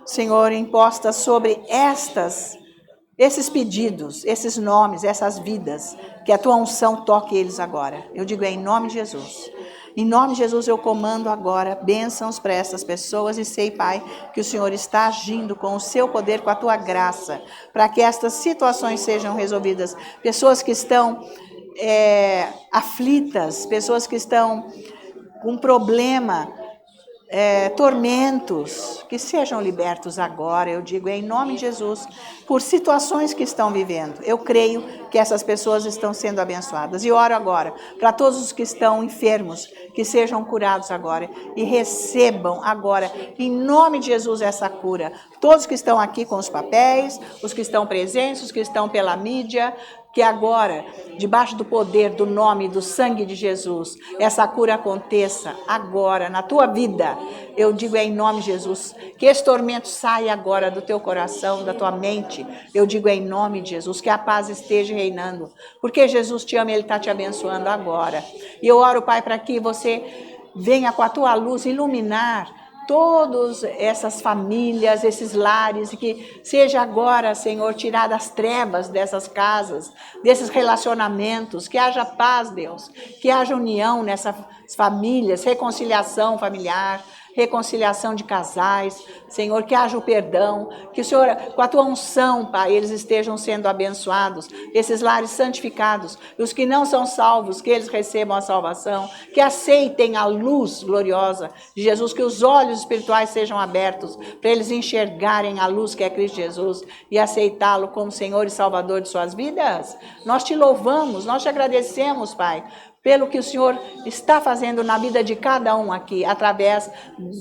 Senhor, impostas sobre esses pedidos, esses nomes, essas vidas, que a tua unção toque eles agora. Eu digo em nome de Jesus. Em nome de Jesus eu comando agora bênçãos para essas pessoas e sei, Pai, que o Senhor está agindo com o seu poder, com a tua graça, para que estas situações sejam resolvidas. Pessoas que estão aflitas, pessoas que estão com problema, tormentos, que sejam libertos agora, eu digo em nome de Jesus, por situações que estão vivendo. Eu creio que essas pessoas estão sendo abençoadas. E oro agora para todos os que estão enfermos, que sejam curados agora e recebam agora, em nome de Jesus, essa cura. Todos que estão aqui com os papéis, os que estão presentes, os que estão pela mídia, que agora, debaixo do poder, do nome, do sangue de Jesus, essa cura aconteça agora na tua vida. Eu digo em nome de Jesus, que esse tormento saia agora do teu coração, da tua mente. Eu digo em nome de Jesus, que a paz esteja reinando. Porque Jesus te ama e Ele está te abençoando agora. E eu oro, Pai, para que você venha com a tua luz iluminar todas essas famílias, esses lares, e que seja agora, Senhor, tirada as trevas dessas casas, desses relacionamentos, que haja paz, Deus, que haja união nessas famílias, reconciliação familiar, reconciliação de casais, Senhor, que haja o perdão, que o Senhor, com a tua unção, Pai, eles estejam sendo abençoados, esses lares santificados, e os que não são salvos, que eles recebam a salvação, que aceitem a luz gloriosa de Jesus, que os olhos espirituais sejam abertos, para eles enxergarem a luz que é Cristo Jesus, e aceitá-lo como Senhor e Salvador de suas vidas. Nós te louvamos, nós te agradecemos, Pai, pelo que o Senhor está fazendo na vida de cada um aqui, através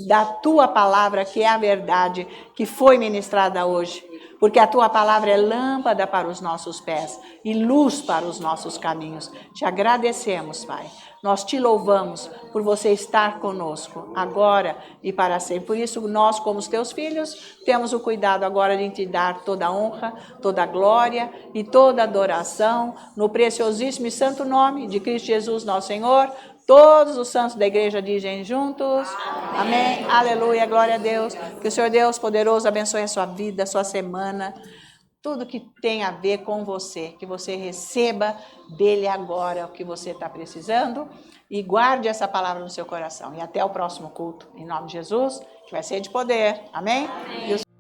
da tua palavra, que é a verdade, que foi ministrada hoje. Porque a tua palavra é lâmpada para os nossos pés e luz para os nossos caminhos. Te agradecemos, Pai. Nós te louvamos por você estar conosco agora e para sempre. Por isso, nós, como os teus filhos, temos o cuidado agora de te dar toda a honra, toda a glória e toda a adoração no preciosíssimo e santo nome de Cristo Jesus, nosso Senhor. Todos os santos da igreja dizem juntos, amém, aleluia, glória a Deus. Que o Senhor Deus poderoso abençoe a sua vida, a sua semana, tudo que tem a ver com você, que você receba dele agora o que você está precisando e guarde essa palavra no seu coração. E até o próximo culto, em nome de Jesus, que vai ser de poder, amém? Amém.